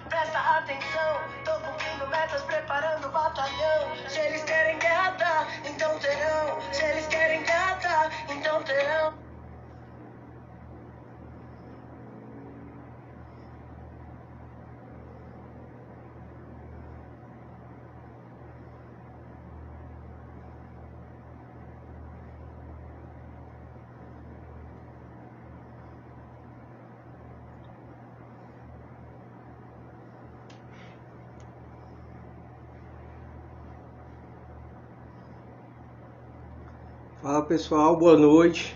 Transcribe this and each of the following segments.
Presta atenção, tô cumprindo metas, preparando o batalhão. Se eles querem guerra, tá, então terão. Se eles querem guerra, tá, então terão. Fala pessoal, boa noite.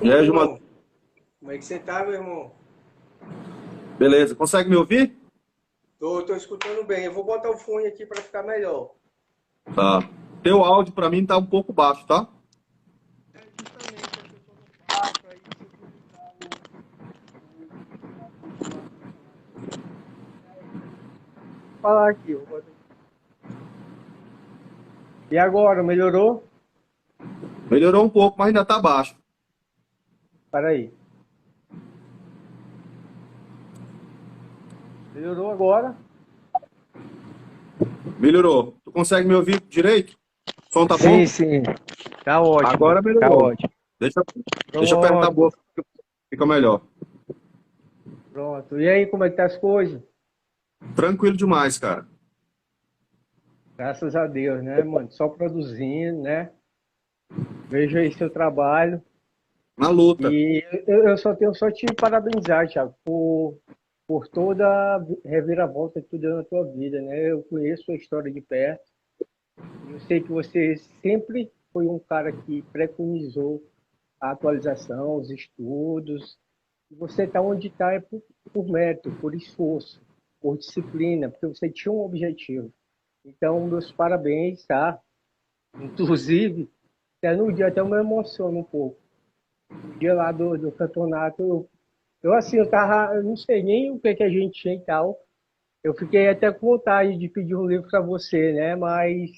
E aí, Gilmar? Irmão, como é que você tá, meu irmão? Beleza, consegue me ouvir? Tô escutando bem. Eu vou botar o fone aqui para ficar melhor. Tá. Teu áudio pra mim tá um pouco baixo, tá? É justamente porque eu tô no quarto, aí se eu colocar o falar aqui, eu boto... E agora, melhorou? Melhorou um pouco, mas ainda tá baixo. Para aí. Melhorou agora? Melhorou. Tu consegue me ouvir direito? O som tá Sim, bom? sim. Tá ótimo. Agora Tá melhorou. ótimo. Deixa eu apertar a Pronto, boca, fica melhor. pronto. E aí, como é que tá as coisas? Tranquilo demais, cara. Graças a Deus, né, mano? Só produzindo, né? Vejo aí seu trabalho. Na luta. E eu só tenho só te parabenizar, Thiago, por toda a reviravolta que tu deu na tua vida, né? Eu conheço a história de perto e eu sei que você sempre foi um cara que preconizou a atualização, os estudos. E você está onde está é por mérito, por esforço, por disciplina, porque você tinha um objetivo. Então, meus parabéns, tá? Inclusive, até no dia até eu me emociono um pouco. No dia lá do campeonato, eu assim, eu não sei nem o que que a gente tinha e tal. Eu fiquei até com vontade de pedir um livro para você, né? Mas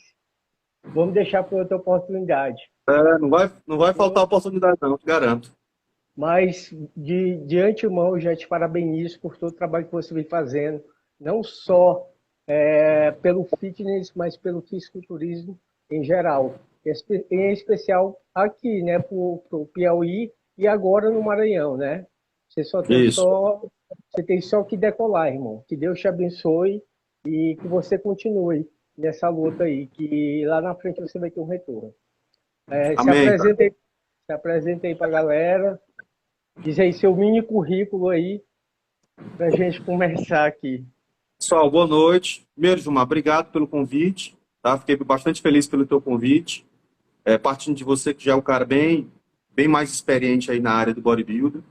vamos deixar para outra oportunidade. É, não vai faltar oportunidade não, te garanto. Mas de antemão, eu já te parabenizo por todo o trabalho que você vem fazendo, não só pelo fitness, mas pelo fisiculturismo em geral. Em especial aqui, né, para o Piauí e agora no Maranhão, né? Você só tem Isso. só, você tem só que decolar, irmão. Que Deus te abençoe e que você continue nessa luta aí, que lá na frente você vai ter um retorno. Se Amém, cara. apresenta aí, se apresenta aí para a galera. Diz aí seu mini currículo aí para a gente começar aqui. Pessoal, boa noite. Primeiro, Gilmar, obrigado pelo convite, tá? Fiquei bastante feliz pelo teu convite. Partindo de você, que já é um cara bem mais experiente aí na área do bodybuilder.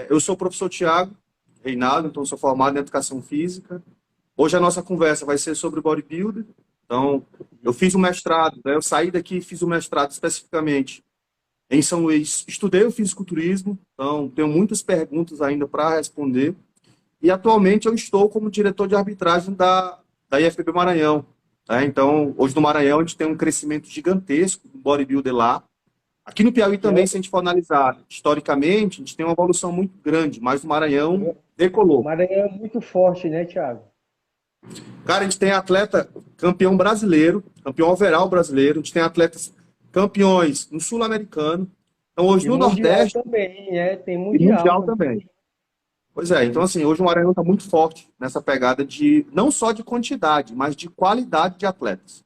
Eu sou o professor Thiago Reinaldo, então sou formado em Educação Física. Hoje a nossa conversa vai ser sobre bodybuilder. Então, eu fiz um mestrado, né? Eu saí daqui e fiz um mestrado especificamente em São Luís. Estudei o fisiculturismo, então tenho muitas perguntas ainda para responder. E atualmente eu estou como diretor de arbitragem da IFBB Maranhão. Né? Então, hoje no Maranhão a gente tem um crescimento gigantesco do bodybuilder lá. Aqui no Piauí também, se a gente for analisar historicamente, a gente tem uma evolução muito grande, mas no Maranhão decolou. Maranhão é muito forte, né, Thiago? Cara, a gente tem atleta campeão brasileiro, campeão overall brasileiro, a gente tem atletas campeões no Sul-Americano. Então, hoje E no mundial Nordeste também, né? Tem e mundial Mundial também. também. Pois é, então assim, hoje o Maranhão está muito forte nessa pegada de, não só de quantidade, mas de qualidade de atletas.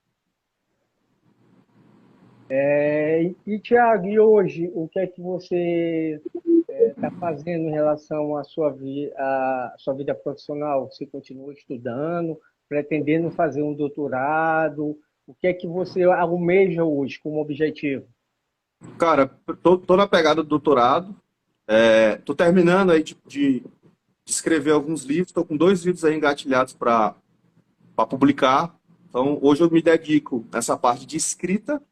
E Thiago, e hoje, o que é que você está fazendo em relação à sua vida profissional? Você continua estudando, pretendendo fazer um doutorado? O que é que você almeja hoje como objetivo? Cara, tô na pegada do doutorado, tô terminando aí de escrever alguns livros, tô com 2 livros aí engatilhados para publicar. Então, hoje eu me dedico nessa parte de escrita,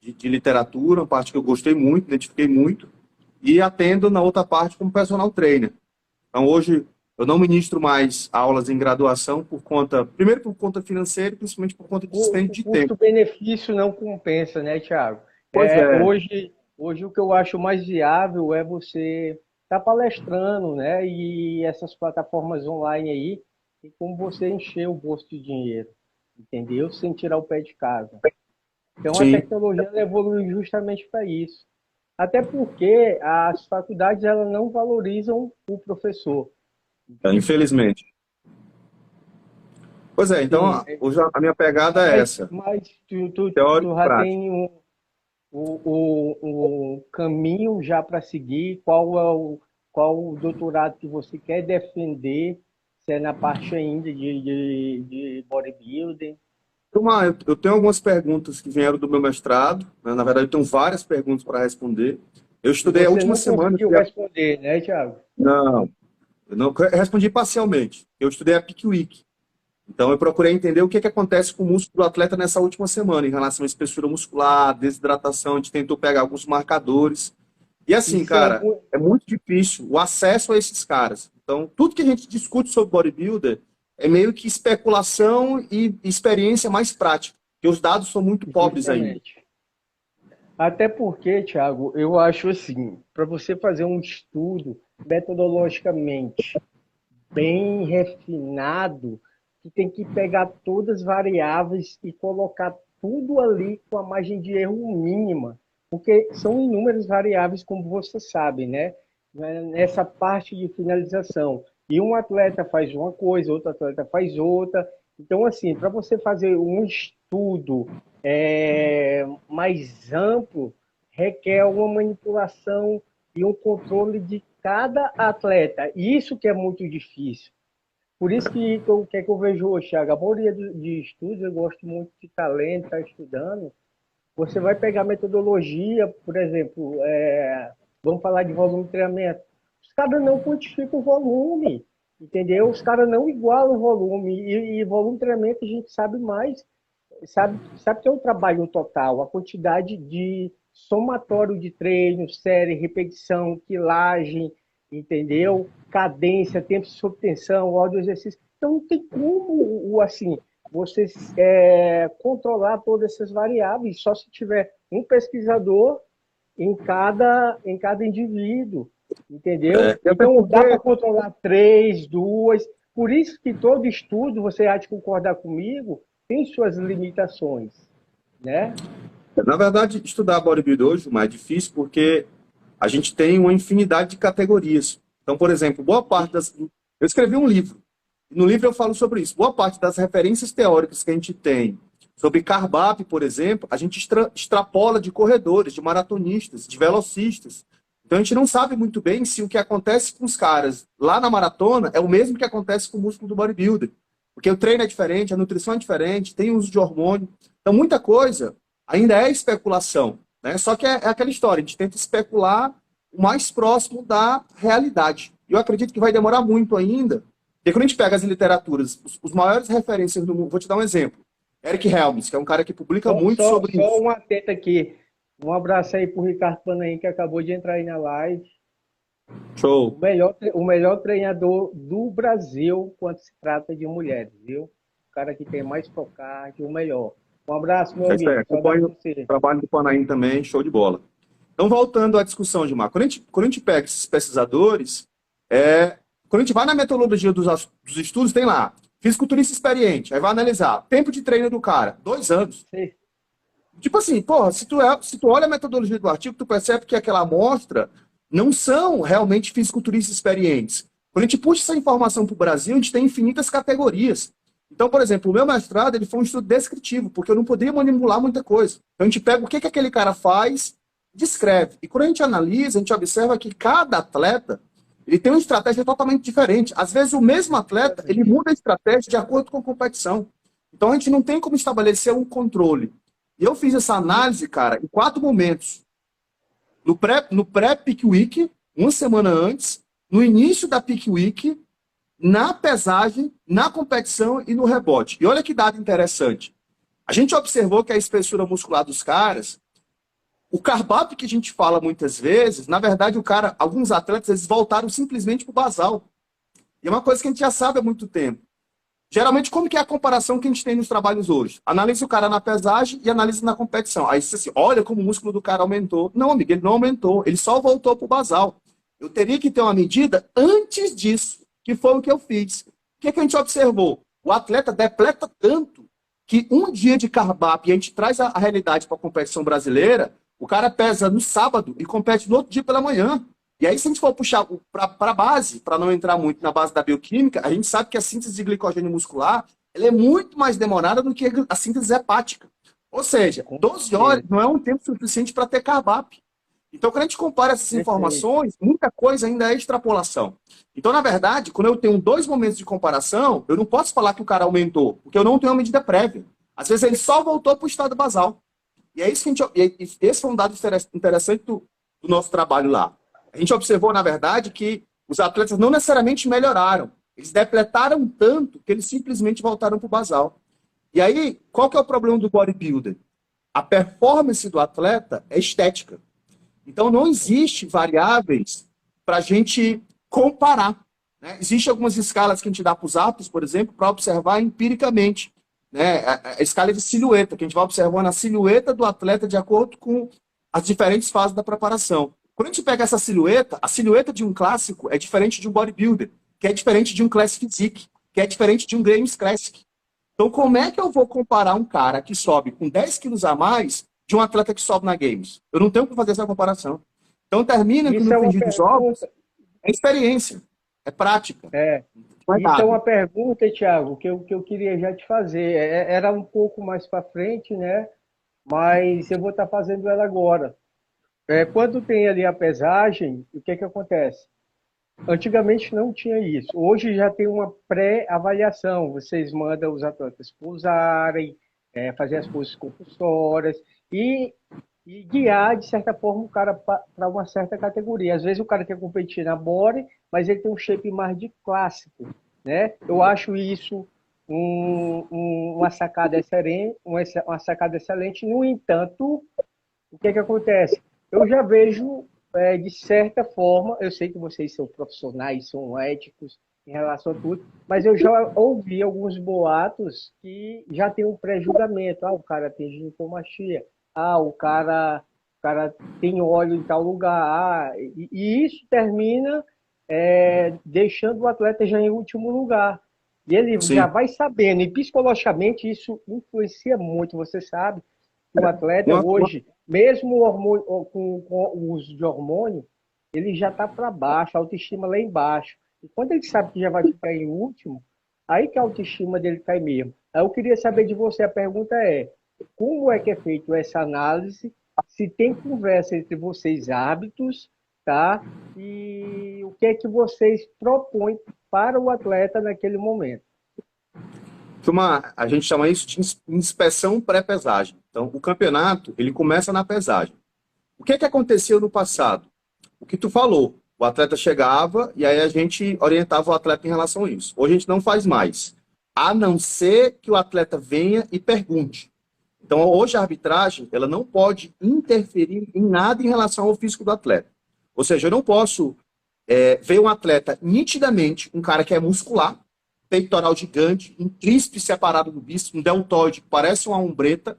de literatura, uma parte que eu gostei muito, identifiquei muito, e atendo na outra parte como personal trainer. Então, hoje Eu não ministro mais aulas em graduação por conta, primeiro por conta financeira e principalmente por conta de O dispêndio de tempo. custo-benefício não compensa, né, Thiago? Pois é. Hoje o que eu acho mais viável é você estar palestrando, né? E essas plataformas online aí, tem como você encher o bolso de dinheiro, entendeu? Sem tirar o pé de casa. Então a Sim, tecnologia ela evolui justamente para isso. Até porque as faculdades elas não valorizam o professor, entende? infelizmente. Pois é, então Sim, hoje a minha pegada é essa, mas teórico tu e já prático. tem o caminho já para seguir, qual o doutorado que você quer defender, se é na parte ainda de bodybuilding. Turma, eu tenho algumas perguntas que vieram do meu mestrado, né? Na verdade, eu tenho várias perguntas para responder. Eu E estudei a você última não semana. conseguiu responder, né, Thiago? Não, eu respondi parcialmente. Eu estudei a Peak Week. Então, eu procurei entender o que acontece com o músculo do atleta nessa última semana, em relação à espessura muscular, desidratação. A gente tentou pegar alguns marcadores. E assim, Isso é cara, é muito difícil o acesso a esses caras. Então, tudo que a gente discute sobre bodybuilder é meio que especulação e experiência mais prática, porque os dados são muito pobres ainda. justamente. Até porque, Thiago, eu acho assim, para você fazer um estudo metodologicamente bem refinado, que tem que pegar todas as variáveis e colocar tudo ali com a margem de erro mínima, porque são inúmeras variáveis, como você sabe, né? Nessa parte de finalização. E um atleta faz uma coisa, outro atleta faz outra. Então, assim, para você fazer um estudo mais amplo, requer uma manipulação e um controle de cada atleta. Isso que é muito difícil. Por isso que eu vejo hoje, Thiago, a maioria de estudos, eu gosto muito de estar lendo, estar estudando. Você vai pegar metodologia, por exemplo, vamos falar de volume de treinamento. Os caras não quantificam o volume, entendeu? Os caras não igualam o volume. E volume de treinamento a gente sabe mais, sabe que é um trabalho total, a quantidade de somatório de treino, série, repetição, quilagem, entendeu? Cadência, tempo de subtensão, ordem do exercício. Então não tem como, assim, você controlar todas essas variáveis, só se tiver um pesquisador em cada indivíduo, entendeu? E até Então dá para porque, controlar três, duas. Por isso que todo estudo, você há de concordar comigo, tem suas limitações, né? na verdade, estudar bodybuilding hoje é difícil porque a gente tem uma infinidade de categorias. Então, por exemplo, boa parte das. Eu escrevi um livro. No livro eu falo sobre isso. Boa parte das referências teóricas que a gente tem sobre carb-up, por exemplo, a gente extrapola de corredores, de maratonistas, de velocistas. Então a gente não sabe muito bem se o que acontece com os caras lá na maratona é o mesmo que acontece com o músculo do bodybuilder. Porque o treino é diferente, a nutrição é diferente, tem uso de hormônio. Então muita coisa ainda é especulação, né? Só que é aquela história, a gente tenta especular o mais próximo da realidade. E eu acredito que vai demorar muito ainda, porque quando a gente pega as literaturas, os maiores referências do mundo, vou te dar um exemplo. Eric Helms, que é um cara que publica muito sobre Só isso. um atento aqui. Um abraço aí pro Ricardo Panaim, que acabou de entrar aí na live. Show. O melhor treinador do Brasil quando se trata de mulheres, viu? O cara que tem mais focado, o melhor. Um abraço, meu É isso aí, amigo. Saudade de acompanho o você. trabalho do Panaim também, show de bola. Então, voltando à discussão, Gilmar, quando a gente pega esses pesquisadores, quando a gente vai na metodologia dos estudos, tem lá, fisiculturista experiente, aí vai analisar, tempo de treino do cara, 2 anos. Sim. Tipo assim, porra, se tu olha a metodologia do artigo, tu percebe que aquela amostra não são realmente fisiculturistas experientes. Quando a gente puxa essa informação para o Brasil, a gente tem infinitas categorias. Então, por exemplo, o meu mestrado ele foi um estudo descritivo, porque eu não poderia manipular muita coisa. Então, a gente pega o que aquele cara faz, descreve. E quando a gente analisa, a gente observa que cada atleta ele tem uma estratégia totalmente diferente. Às vezes, o mesmo atleta ele muda a estratégia de acordo com a competição. Então, a gente não tem como estabelecer um controle. E eu fiz essa análise, cara, em 4 momentos. No pré-Peak Week, uma semana antes, no início da Peak Week, na pesagem, na competição e no rebote. E olha que dado interessante. A gente observou que a espessura muscular dos caras, o carb-up que a gente fala muitas vezes, na verdade, alguns atletas, eles voltaram simplesmente para o basal. E é uma coisa que a gente já sabe há muito tempo. Geralmente, como que é a comparação que a gente tem nos trabalhos hoje? Analisa o cara na pesagem e analisa na competição. Aí você assim, olha como o músculo do cara aumentou. Não, amigo, ele não aumentou. Ele só voltou para o basal. Eu teria que ter uma medida antes disso, que foi o que eu fiz. O que, que a gente observou? O atleta depleta tanto que um dia de carb-up, e a gente traz a realidade para a competição brasileira, o cara pesa no sábado e compete no outro dia pela manhã. E aí, se a gente for puxar para a base, para não entrar muito na base da bioquímica, a gente sabe que a síntese de glicogênio muscular ela é muito mais demorada do que a síntese hepática. Ou seja, 12 horas não é um tempo suficiente para ter carb-up. Então, quando a gente compara essas informações, muita coisa ainda é extrapolação. Então, na verdade, quando eu tenho dois momentos de comparação, eu não posso falar que o cara aumentou, porque eu não tenho uma medida prévia. Às vezes, ele só voltou para o estado basal. E é isso que esse foi um dado interessante do nosso trabalho lá. A gente observou, na verdade, que os atletas não necessariamente melhoraram. Eles depletaram tanto que eles simplesmente voltaram para o basal. E aí, qual que é o problema do bodybuilder? A performance do atleta é estética. Então, não existe variáveis para a gente comparar. Né? Existem algumas escalas que a gente dá para os atletas, por exemplo, para observar empiricamente. Né? A escala de silhueta, que a gente vai observando a silhueta do atleta de acordo com as diferentes fases da preparação. Quando a gente pega essa silhueta, a silhueta de um clássico é diferente de um bodybuilder, que é diferente de um classic physique, que é diferente de um Games Classic. Então, como é que eu vou comparar um cara que sobe com 10 quilos a mais de um atleta que sobe na Games? Eu não tenho como fazer essa comparação. Então, termina que no fim dos jogos é experiência, é prática. Isso é uma pergunta, Thiago, que eu queria já te fazer. Era um pouco mais para frente, né? Mas eu vou estar fazendo ela agora. Quando tem ali a pesagem, o que acontece? Antigamente não tinha isso. Hoje já tem uma pré-avaliação. Vocês mandam os atletas pousarem, fazer as poses compulsórias e guiar, de certa forma, o cara para uma certa categoria. Às vezes o cara quer competir na body, mas ele tem um shape mais de clássico. Né? Eu acho isso uma sacada excelente, uma sacada excelente. No entanto, o que acontece? Eu já vejo, de certa forma, eu sei que vocês são profissionais, são éticos em relação a tudo, mas eu já ouvi alguns boatos que já tem um pré-julgamento. O cara tem ginecomastia. O cara tem óleo em tal lugar. E isso termina deixando o atleta já em último lugar. E ele já vai sabendo. E psicologicamente isso influencia muito. Você sabe que o atleta hoje, mesmo com o uso de hormônio, ele já está para baixo, a autoestima lá embaixo. E quando ele sabe que já vai ficar em último, aí que a autoestima dele cai mesmo. Aí eu queria saber de você, a pergunta é, como é que é feita essa análise? Se tem conversa entre vocês, árbitros, tá? E o que é que vocês propõem para o atleta naquele momento? A gente chama isso de inspeção pré-pesagem. Então, o campeonato, ele começa na pesagem. O que aconteceu no passado? O que tu falou, o atleta chegava e aí a gente orientava o atleta em relação a isso. Hoje a gente não faz mais, a não ser que o atleta venha e pergunte. Então, hoje a arbitragem, ela não pode interferir em nada em relação ao físico do atleta. Ou seja, eu não posso ver um atleta nitidamente, um cara que é muscular, peitoral gigante, um tríceps separado do bíceps, um deltoide que parece uma ombreta.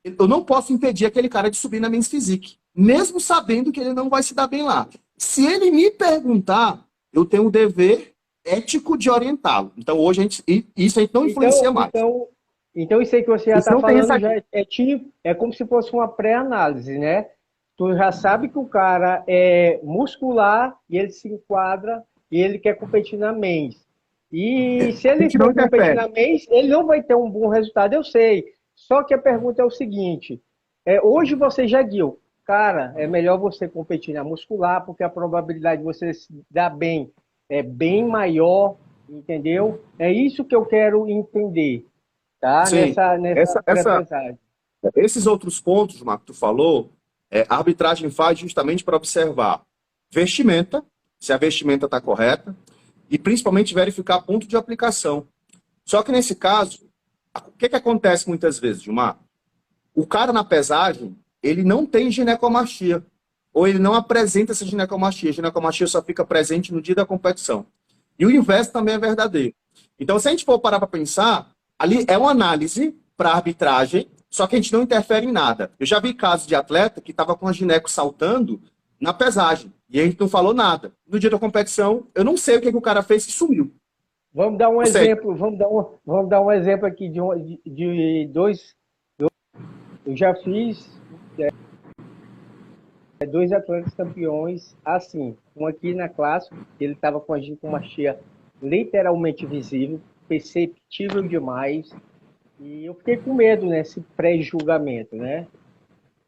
Eu não posso impedir aquele cara de subir na Men's Physique, mesmo sabendo que ele não vai se dar bem lá. Se ele me perguntar, eu tenho o dever ético de orientá-lo. Então, hoje, isso a gente não influencia mais. Então, isso aí que você já está falando é como se fosse uma pré-análise, né? Tu já sabe que o cara é muscular e ele se enquadra e ele quer competir na Men's. E se ele for competir na Men's, ele não vai ter um bom resultado, eu sei. Só que a pergunta é o seguinte, hoje você já guiou, cara, é melhor você competir na muscular, porque a probabilidade de você se dar bem é bem maior, entendeu? É isso que eu quero entender, tá? Sim, esses outros pontos, Marco, que tu falou, a arbitragem faz justamente para observar vestimenta, se a vestimenta está correta, e principalmente verificar ponto de aplicação. Só que nesse caso, o que acontece muitas vezes, Gilmar? O cara na pesagem, ele não tem ginecomastia, ou ele não apresenta essa ginecomastia. A ginecomastia só fica presente no dia da competição. E o inverso também é verdadeiro. Então, se a gente for parar para pensar, ali é uma análise para arbitragem, só que a gente não interfere em nada. Eu já vi casos de atleta que estava com a gineco saltando na pesagem, e a gente não falou nada. No dia da competição, eu não sei o que o cara fez e sumiu. Vamos dar um Ou seja, exemplo, vamos dar um exemplo aqui de dois. Eu já fiz dois atletas campeões assim. Um aqui na classe, ele estava com a ginecomastia literalmente visível, perceptível demais. E eu fiquei com medo nesse pré-julgamento, né?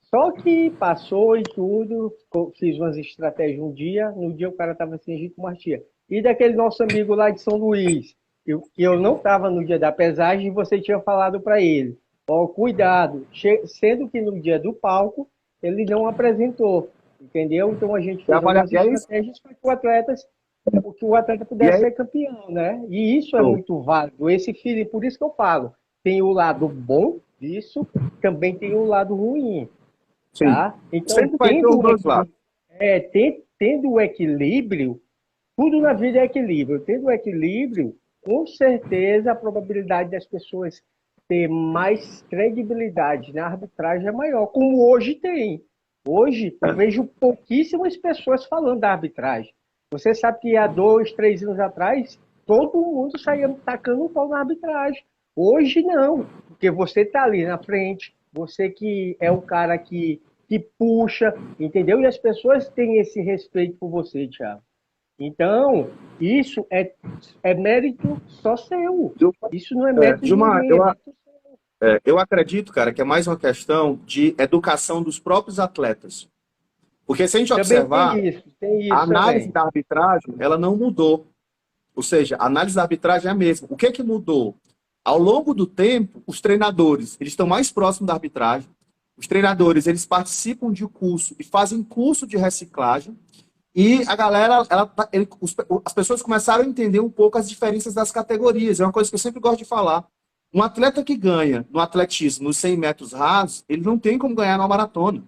Só que passou e tudo, fiz umas estratégias um dia, no dia o cara estava sem ginecomastia. E daquele nosso amigo lá de São Luís, que eu não estava no dia da pesagem e você tinha falado para ele, ó, cuidado, sendo que no dia do palco ele não apresentou, entendeu? Então a gente fez algumas estratégias para que o atleta pudesse ser campeão, né? E isso é muito válido, esse feeling, por isso que eu falo, tem o lado bom disso, também tem o lado ruim. Tá? Então, sempre vai ter os dois lados. Tendo o equilíbrio, tudo na vida é equilíbrio. Tendo o equilíbrio, com certeza a probabilidade das pessoas ter mais credibilidade na arbitragem é maior, como hoje tem. Hoje, eu vejo pouquíssimas pessoas falando da arbitragem. Você sabe que há 2, 3 anos atrás, todo mundo saía tacando o pau na arbitragem. Hoje não, porque você está ali na frente, você que é o cara que puxa, entendeu? E as pessoas têm esse respeito por você, Thiago. Então, isso é mérito só seu. Isso não é mérito de ninguém, é mérito seu. Eu acredito, cara, que é mais uma questão de educação dos próprios atletas. Porque se a gente observar, tem isso a análise também. da arbitragem, ela não mudou. Ou seja, a análise da arbitragem é a mesma. O que é que mudou? Ao longo do tempo, os treinadores, eles estão mais próximos da arbitragem. Os treinadores, eles participam de curso e fazem curso de reciclagem. E a galera, as pessoas começaram a entender um pouco as diferenças das categorias. É uma coisa que eu sempre gosto de falar. Um atleta que ganha no atletismo, nos 100 metros rasos, ele não tem como ganhar na maratona.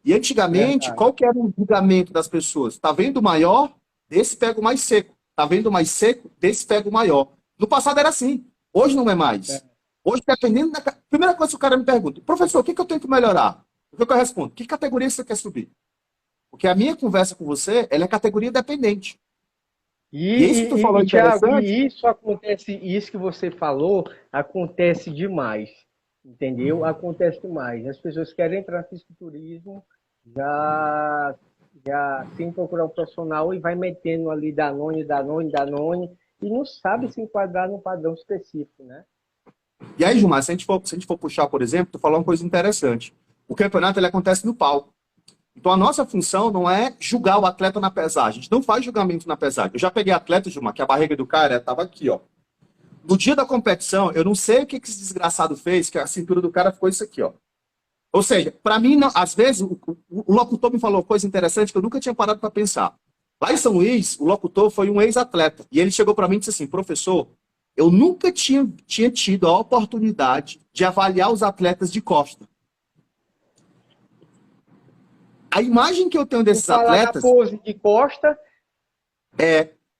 E antigamente, qual que era o julgamento das pessoas? Tá vendo o maior? Desse pega o mais seco. Tá vendo o mais seco? Desse pega o maior. No passado era assim. Hoje não é mais. Hoje, dependendo da... Primeira coisa que o cara me pergunta, professor, o que eu tenho que melhorar? O que eu respondo? Que categoria você quer subir? Porque a minha conversa com você, ela é categoria dependente. E isso que tu falou Thiago, interessante... e isso acontece, isso que você falou, acontece demais. Entendeu? Acontece demais. As pessoas querem entrar no fisiculturismo, já sem procurar um profissional e vai metendo ali Danone, e não sabe se enquadrar num padrão específico, né? E aí, Gilmar, se a gente for puxar, por exemplo, tu falou uma coisa interessante. O campeonato, ele acontece no palco. Então, a nossa função não é julgar o atleta na pesagem. A gente não faz julgamento na pesagem. Eu já peguei atleta, Gilmar, que a barriga do cara estava aqui, ó. No dia da competição, eu não sei o que esse desgraçado fez, que a cintura do cara ficou isso aqui, ó. Ou seja, para mim, não, às vezes, o locutor me falou uma coisa interessante que eu nunca tinha parado para pensar. Lá em São Luís, o locutor foi um ex-atleta. E ele chegou para mim e disse assim, professor, eu nunca tinha tido a oportunidade de avaliar os atletas de costa. A imagem que eu tenho desses atletas... Na pose de costa...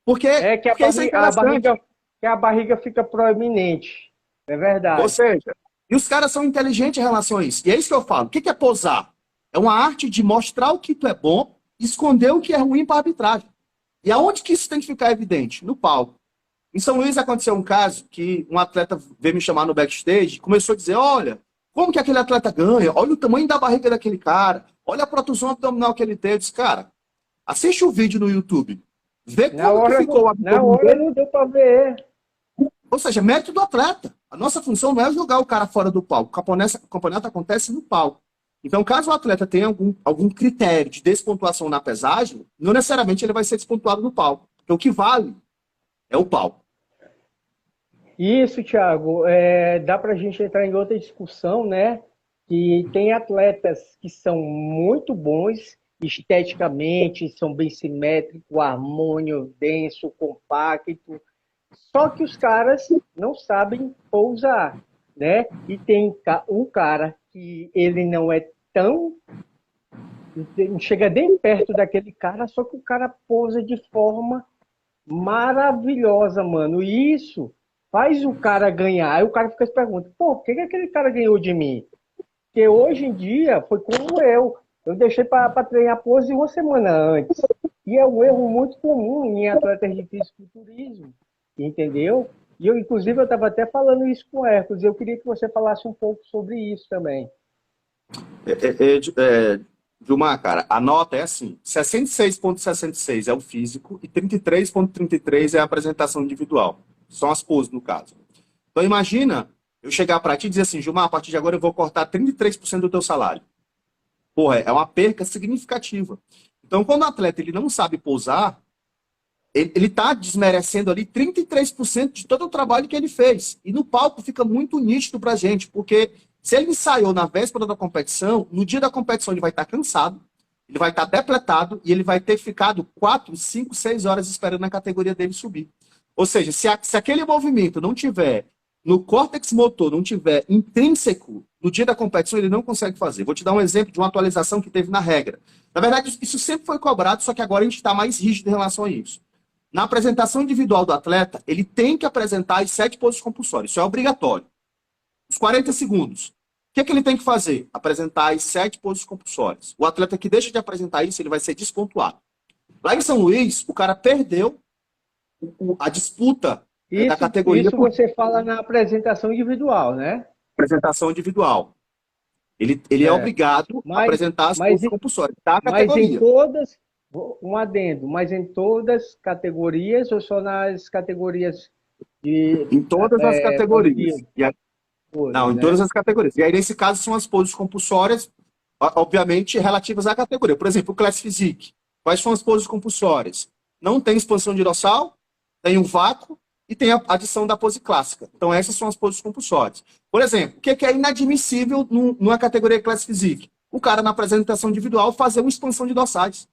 Porque a barriga fica proeminente. É verdade. Ou seja, e os caras são inteligentes em relação a isso. E é isso que eu falo. O que é posar? É uma arte de mostrar o que tu é bom, esconder o que é ruim para a arbitragem. E aonde que isso tem que ficar evidente? No palco. Em São Luís aconteceu um caso que um atleta veio me chamar no backstage e começou a dizer, olha, como que aquele atleta ganha? Olha o tamanho da barriga daquele cara. Olha a protusão abdominal que ele teve. Eu disse, cara, assiste o vídeo no YouTube. Vê como que ficou o abdômen. Na hora não deu para ver. Ou seja, mérito do atleta. A nossa função não é jogar o cara fora do palco. O campeonato acontece no palco. Então, caso o atleta tenha algum critério de despontuação na pesagem, não necessariamente ele vai ser despontuado no palco. Então, o que vale é o palco. Isso, Thiago. Dá para a gente entrar em outra discussão, né? Que tem atletas que são muito bons esteticamente, são bem simétricos, harmônio, denso, compacto. Só que os caras não sabem pousar, né? E tem um cara que ele não é tão... não chega nem perto daquele cara, só que o cara pousa de forma maravilhosa, mano. E isso faz o cara ganhar. Aí o cara fica se perguntando, pô, por que que aquele cara ganhou de mim? Porque hoje em dia foi como eu. Eu deixei para treinar pose uma semana antes. E é um erro muito comum em atletas de fisiculturismo, entendeu? E eu, inclusive, eu estava até falando isso com o Hércules. Eu queria que você falasse um pouco sobre isso também. Gilmar, cara, a nota é assim: 66,66 é o físico e 33,33 é a apresentação individual. São as poses, no caso. Então, imagina eu chegar para ti e dizer assim: Gilmar, a partir de agora eu vou cortar 33% do teu salário. Porra, é uma perca significativa. Então, quando o atleta ele não sabe pousar, ele está desmerecendo ali 33% de todo o trabalho que ele fez. E no palco fica muito nítido para a gente, porque se ele ensaiou na véspera da competição, no dia da competição ele vai estar cansado, ele vai estar depletado e ele vai ter ficado 4, 5, 6 horas esperando a categoria dele subir. Ou seja, se aquele movimento não tiver no córtex motor, não tiver intrínseco, no dia da competição ele não consegue fazer. Vou te dar um exemplo de uma atualização que teve na regra. Na verdade, isso sempre foi cobrado, só que agora a gente está mais rígido em relação a isso. Na apresentação individual do atleta, ele tem que apresentar as 7 poses compulsórias. Isso é obrigatório. Os 40 segundos. O que é que ele tem que fazer? Apresentar as 7 poses compulsórias. O atleta que deixa de apresentar isso, ele vai ser despontuado. Lá em São Luís, o cara perdeu a disputa da categoria. Isso você fala na apresentação individual, né? Apresentação individual. Ele é obrigado a apresentar as poses compulsórias da categoria. Mas em todas, um adendo, mas em todas as categorias ou só nas categorias de... Em todas as categorias. Não, em né? todas as categorias. E aí, nesse caso, são as poses compulsórias, obviamente, relativas à categoria. Por exemplo, o Class Physique. Quais são as poses compulsórias? Não tem expansão de dorsal, tem um vácuo e tem a adição da pose clássica. Então, essas são as poses compulsórias. Por exemplo, o que é inadmissível numa categoria Class Physique? O cara, na apresentação individual, fazer uma expansão de dorsais.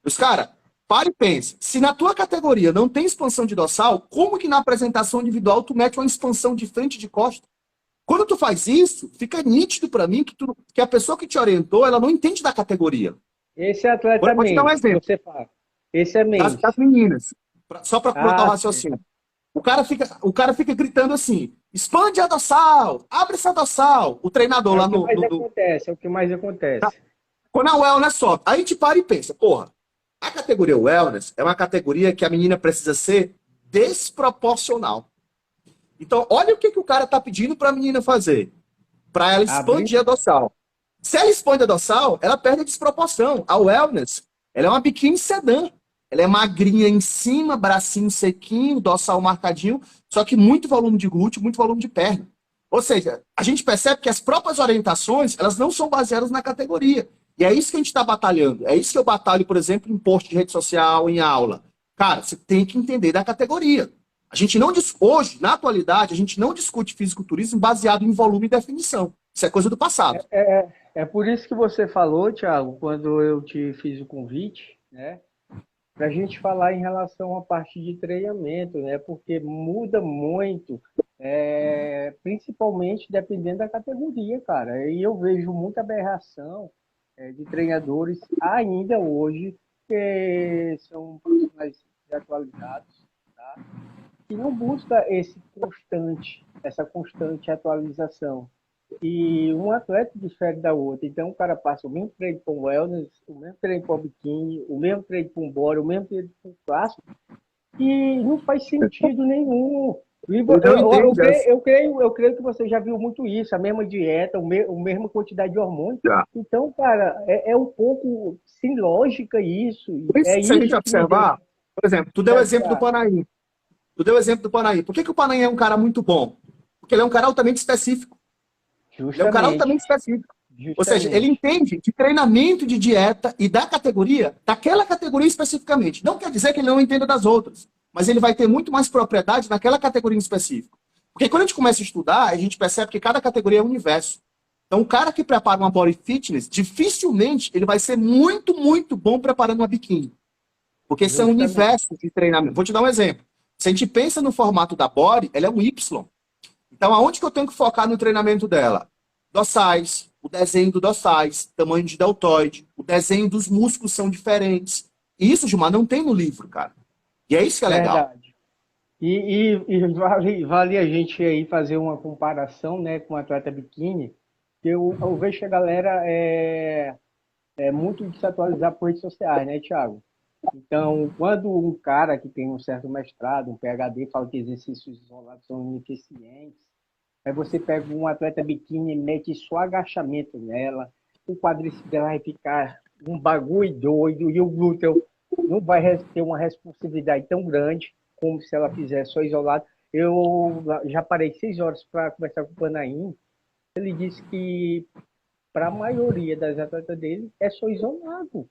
Os caras, para e pensa. Se na tua categoria não tem expansão de dorsal, como que na apresentação individual tu mete uma expansão de frente e de costa? Quando tu faz isso, fica nítido para mim que a pessoa que te orientou, ela não entende da categoria. Esse atleta Vou te dar um exemplo. Você fala. Esse é mesmo. Das meninas. Só para botar o raciocínio. O cara fica gritando assim: expande a dorsal, abre essa dorsal. O treinador lá no. É o que mais acontece. Tá. Quando a wellness sobe, aí a gente para e pensa: porra, a categoria wellness é uma categoria que a menina precisa ser desproporcional. Então, olha o que o cara tá pedindo para a menina fazer. Para ela expandir a dorsal. Se ela expande a dorsal, ela perde a desproporção. A wellness, ela é uma biquíni sedã. Ela é magrinha em cima, bracinho sequinho, dorsal marcadinho, só que muito volume de glúteo, muito volume de perna. Ou seja, a gente percebe que as próprias orientações, elas não são baseadas na categoria. E é isso que a gente está batalhando. É isso que eu batalho, por exemplo, em post de rede social, em aula. Cara, você tem que entender da categoria. A gente não hoje, na atualidade, a gente não discute fisiculturismo baseado em volume e definição. Isso é coisa do passado. É por isso que você falou, Thiago, quando eu te fiz o convite, né? Para a gente falar em relação à parte de treinamento, né? Porque muda muito, principalmente dependendo da categoria, cara. E eu vejo muita aberração de treinadores ainda hoje, que são profissionais atualizados, tá? Que não busca essa constante atualização. E um atleta difere da outra. Então, o cara passa o mesmo treino para o wellness, o mesmo treino para o biquíni, o mesmo treino para um body, o mesmo treino para o clássico, e não faz sentido nenhum. Eu creio que você já viu muito isso, a mesma dieta, a mesma quantidade de hormônios. Já. Então, cara, é um pouco sem lógica isso. Se a gente observar, por exemplo, tu deu o exemplo do Panaim. Por que o Panaim é um cara muito bom? Porque ele é um cara altamente específico. Justamente. Ele é um cara altamente específico. Justamente. Ou seja, ele entende de treinamento, de dieta e da categoria, daquela categoria especificamente. Não quer dizer que ele não entenda das outras, mas ele vai ter muito mais propriedade naquela categoria em específico. Porque quando a gente começa a estudar, a gente percebe que cada categoria é um universo. Então, o cara que prepara uma body fitness, dificilmente ele vai ser muito, muito bom preparando uma biquíni. Porque são universos de treinamento. Vou te dar um exemplo. Se a gente pensa no formato da body, ela é um Y. Então, aonde que eu tenho que focar no treinamento dela? Dorsais, o desenho do dorsais, tamanho de deltoide, o desenho dos músculos são diferentes. E isso, Gilmar, não tem no livro, cara. E é isso que é legal. Verdade. E vale a gente aí fazer uma comparação, né, com o atleta biquíni, que eu vejo que a galera é muito de se atualizar por redes sociais, né, Thiago? Então, quando um cara que tem um certo mestrado, um PhD, fala que exercícios isolados são ineficientes, aí você pega um atleta biquíni e mete só agachamento nela, o quadríceps dela vai ficar um bagulho doido e o glúteo não vai ter uma responsividade tão grande como se ela fizesse só isolado. Eu já parei 6 horas para conversar com o Panaim. Ele disse que para a maioria das atletas dele é só isolado.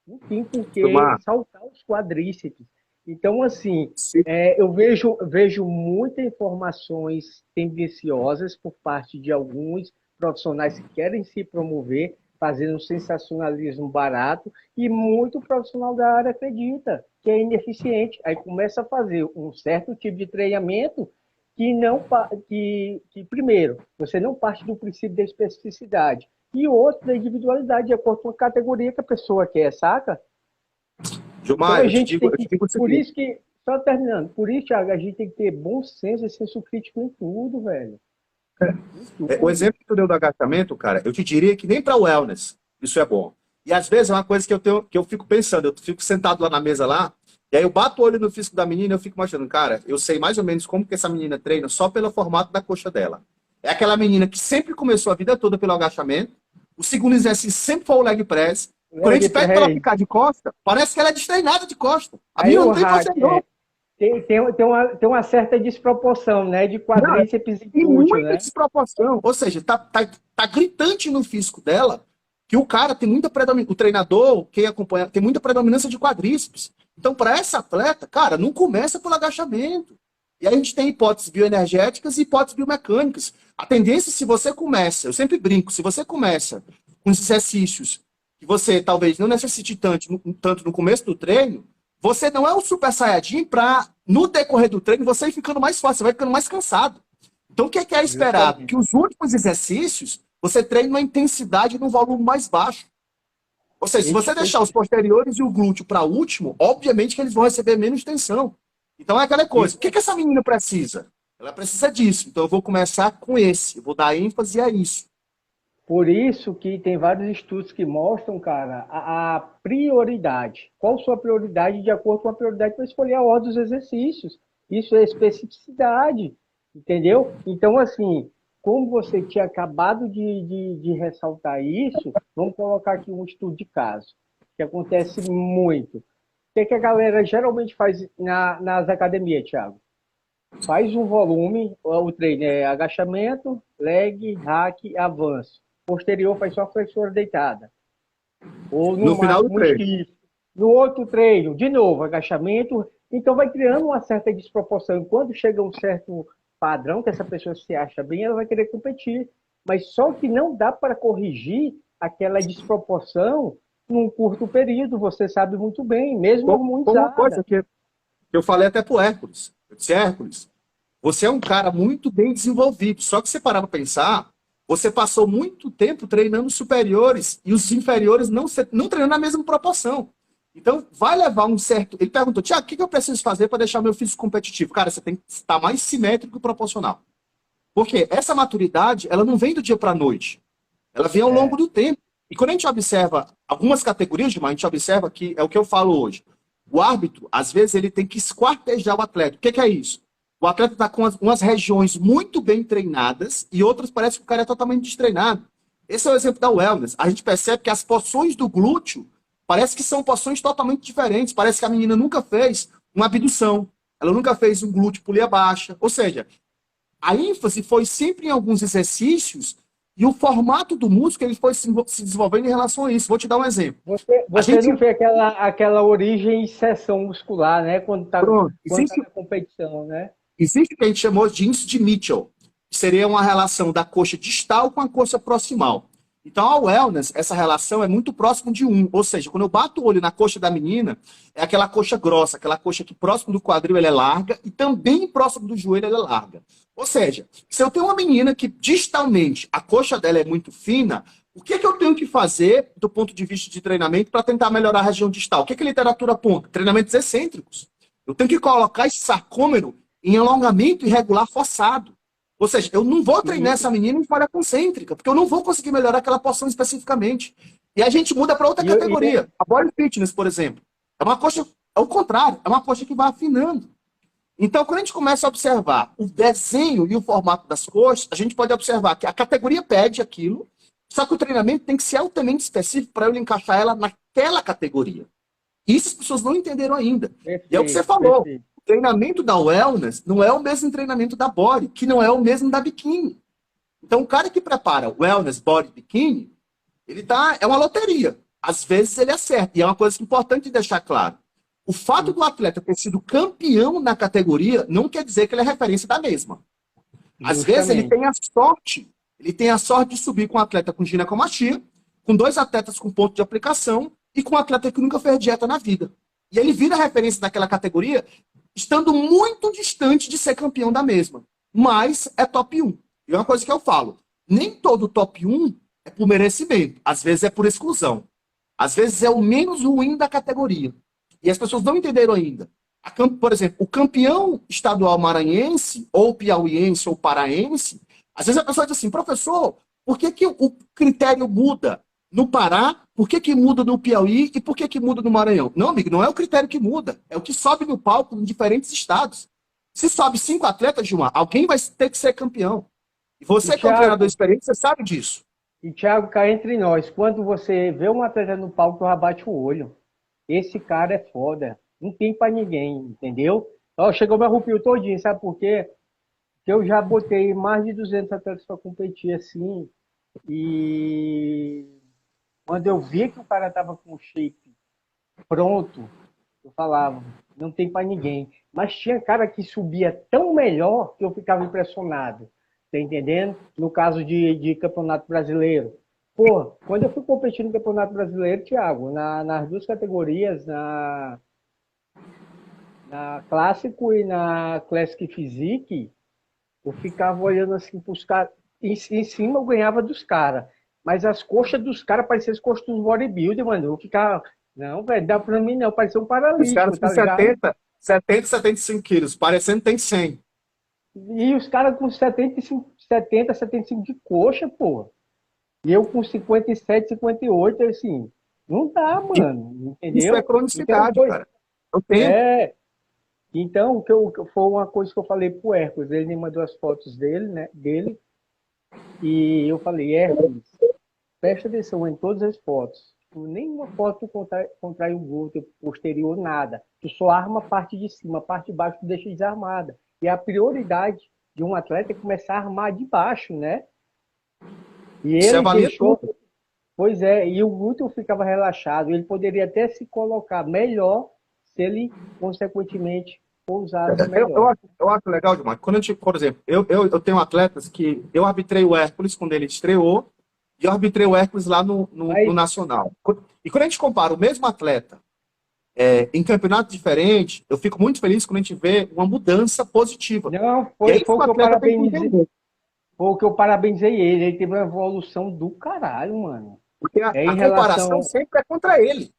Não tem por que Gilmar, saltar os quadríceps. Então, assim, se- eu vejo muitas informações tendenciosas por parte de alguns profissionais que querem se promover, fazendo um sensacionalismo barato, e muito profissional da área acredita que é ineficiente. Aí começa a fazer um certo tipo de treinamento que não que primeiro, você não parte do princípio da especificidade, e outro da individualidade, de acordo com a categoria que a pessoa quer, saca? Então Gilmar, a gente tem eu te que. digo o Por seguinte. isso que. Só terminando. Por isso, Thiago, a gente tem que ter bom senso e senso crítico em tudo, velho. Em O tudo. exemplo que tu deu do agachamento, cara, eu te diria que nem para wellness isso é bom. E às vezes é uma coisa que eu fico pensando, eu fico sentado lá na mesa lá, e aí eu bato o olho no físico da menina e eu fico imaginando, cara, eu sei mais ou menos como que essa menina treina só pelo formato da coxa dela. É aquela menina que sempre começou a vida toda pelo agachamento, o segundo exercício sempre foi o leg press. Quando a Leg gente pede para ela press. ficar de costa, parece que ela é destreinada de costa. A Aí menina o não tem hack força nenhuma. tem uma certa desproporção, né? De Não, quadríceps e tem glúteo, muita né? desproporção. Ou seja, tá gritante no físico dela que o cara tem muita predominância, o treinador, quem acompanha, tem muita predominância de quadríceps. Então, para essa atleta, cara, não começa pelo agachamento. E aí a gente tem hipóteses bioenergéticas e hipóteses biomecânicas. A tendência, se você começa, eu sempre brinco, se você começa com exercícios que você talvez não necessite tanto no começo do treino, você não é um super saiyajin para, no decorrer do treino, você ir ficando mais fácil, você vai ficando mais cansado. Então, o que é esperado? Justamente. Que os últimos exercícios você treine uma intensidade e num volume mais baixo. Ou seja, se você deixar os posteriores e o glúteo para último, obviamente que eles vão receber menos tensão. Então é aquela coisa. O que essa menina precisa? Ela precisa disso. Então eu vou começar com esse. Eu vou dar ênfase a isso. Por isso que tem vários estudos que mostram, cara, a prioridade. Qual sua prioridade de acordo com a prioridade para escolher a ordem dos exercícios. Isso é especificidade, entendeu? Então, assim, como você tinha acabado de ressaltar isso, vamos colocar aqui um estudo de caso, que acontece muito. O que a galera geralmente faz nas academias, Thiago? Faz um volume, o treino é agachamento, leg, hack, avanço. Posterior faz só flexora deitada. Ou no No final do máximo um treino. stiff. No outro treino, de novo, agachamento. Então vai criando uma certa desproporção. E quando chega um certo padrão que essa pessoa se acha bem, ela vai querer competir. Mas só que não dá para corrigir aquela desproporção num curto período. Você sabe muito bem, mesmo Com uma coisa harmonizada. que eu falei até pro Hércules. Eu disse, Hércules, você é um cara muito bem desenvolvido. Só que você parar para pensar, você passou muito tempo treinando superiores e os inferiores não treinando na mesma proporção. Então, vai levar um certo. Ele perguntou, Tiago, o que eu preciso fazer para deixar meu físico competitivo? Cara, você tem que estar mais simétrico e proporcional. Porque essa maturidade, ela não vem do dia para a noite. Ela vem ao longo É, do tempo. E quando a gente observa algumas categorias, a gente observa que é o que eu falo hoje. O árbitro, às vezes, ele tem que esquartejar o atleta. O que é isso? O atleta está com umas regiões muito bem treinadas e outras parece que o cara é totalmente destreinado. Esse é o exemplo da wellness. A gente percebe que as porções do glúteo parece que são porções totalmente diferentes. Parece que a menina nunca fez uma abdução. Ela nunca fez um glúteo polia baixa. Ou seja, a ênfase foi sempre em alguns exercícios e o formato do músculo ele foi se desenvolvendo em relação a isso. Vou te dar um exemplo. A você gente, não vê aquela origem e seção muscular, né? pronto, Quando tá na competição, né? existe o que a gente chamou de índice de Mitchell, que seria uma relação da coxa distal com a coxa proximal. Então, a wellness, essa relação é muito próximo de 1. Ou seja, quando eu bato o olho na coxa da menina, é aquela coxa grossa, aquela coxa que próximo do quadril ela é larga e também próximo do joelho ela é larga. Ou seja, se eu tenho uma menina que distalmente a coxa dela é muito fina, o que eu tenho que fazer do ponto de vista de treinamento para tentar melhorar a região distal? O que a literatura aponta? Treinamentos excêntricos. Eu tenho que colocar esse sarcômero em alongamento irregular forçado. Ou seja, eu não vou treinar essa menina em falha concêntrica, porque eu não vou conseguir melhorar aquela porção especificamente. E a gente muda para outra categoria. A body fitness, por exemplo, é uma coxa, é o contrário, é uma coxa que vai afinando. Então, quando a gente começa a observar o desenho e o formato das coxas, a gente pode observar que a categoria pede aquilo, só que o treinamento tem que ser altamente específico para eu encaixar ela naquela categoria. Isso as pessoas não entenderam ainda. Perfeito, e é o que você falou. Perfeito. O treinamento da wellness não é o mesmo treinamento da body, que não é o mesmo da biquíni. Então, o cara que prepara wellness, body, biquíni, é uma loteria. Às vezes ele acerta. E é uma coisa importante de deixar claro. O fato do atleta ter sido campeão na categoria não quer dizer que ele é referência da mesma. Às vezes ele tem a sorte de subir com um atleta com ginecomastia, com 2 atletas com ponto de aplicação e com um atleta que nunca fez dieta na vida. E ele vira referência daquela categoria, estando muito distante de ser campeão da mesma. Mas é top 1. E é uma coisa que eu falo, nem todo top 1 é por merecimento. Às vezes é por exclusão. Às vezes é o menos ruim da categoria. E as pessoas não entenderam ainda. Por exemplo, o campeão estadual maranhense, ou piauiense, ou paraense, às vezes a pessoa diz assim, professor, por que o critério muda no Pará, por que muda no Piauí e por que muda no Maranhão? Não, amigo, não é o critério que muda, é o que sobe no palco em diferentes estados. Se sobe 5 atletas, Gilmar, alguém vai ter que ser campeão. E você, que é um treinador experiente, você sabe disso. E, Thiago, cá entre nós, quando você vê um atleta no palco, tu abate o olho. Esse cara é foda. Não tem pra ninguém, entendeu? Ó, chegou meu arrepio todinho, sabe por quê? Porque eu já botei mais de 200 atletas pra competir assim. E quando eu via que o cara tava com o shape pronto, eu falava, não tem pra ninguém. Mas tinha cara que subia tão melhor que eu ficava impressionado. Tá entendendo? No caso de campeonato brasileiro. Pô, quando eu fui competir no campeonato brasileiro, Thiago, nas 2 categorias, na Clássico e na Classic Physique, eu ficava olhando assim pros caras. Em cima eu ganhava dos caras. Mas as coxas dos caras pareciam as coxas dos bodybuilder, mano. Eu ficava, não, velho, dá pra mim não, parecia um paralítico. Os caras com 70, 75 quilos, parecendo que tem 100. E os caras com 75 de coxa, pô. E eu com 57, 58, assim, não dá, mano, entendeu? Isso é cronicidade, então, cara. Eu tenho. Então, foi uma coisa que eu falei pro Hércules, ele me mandou as fotos dele, né, e eu falei, Hércules, presta atenção em todas as fotos. Nenhuma foto contrai o glúteo posterior, nada. Tu só arma a parte de cima, a parte de baixo tu deixa desarmada. E a prioridade de um atleta é começar a armar de baixo, né? E ele deixou... Pois é, e o glúteo ficava relaxado. Ele poderia até se colocar melhor se ele, consequentemente, pousasse melhor. Eu acho legal demais. Quando por exemplo, eu tenho atletas que eu arbitrei o Hércules quando ele estreou e eu arbitrei o Hércules lá no Nacional. E quando a gente compara o mesmo atleta em campeonato diferente, eu fico muito feliz quando a gente vê uma mudança positiva. Não, foi o que eu parabenizei ele. Ele teve uma evolução do caralho, mano. Porque a comparação sempre é contra ele.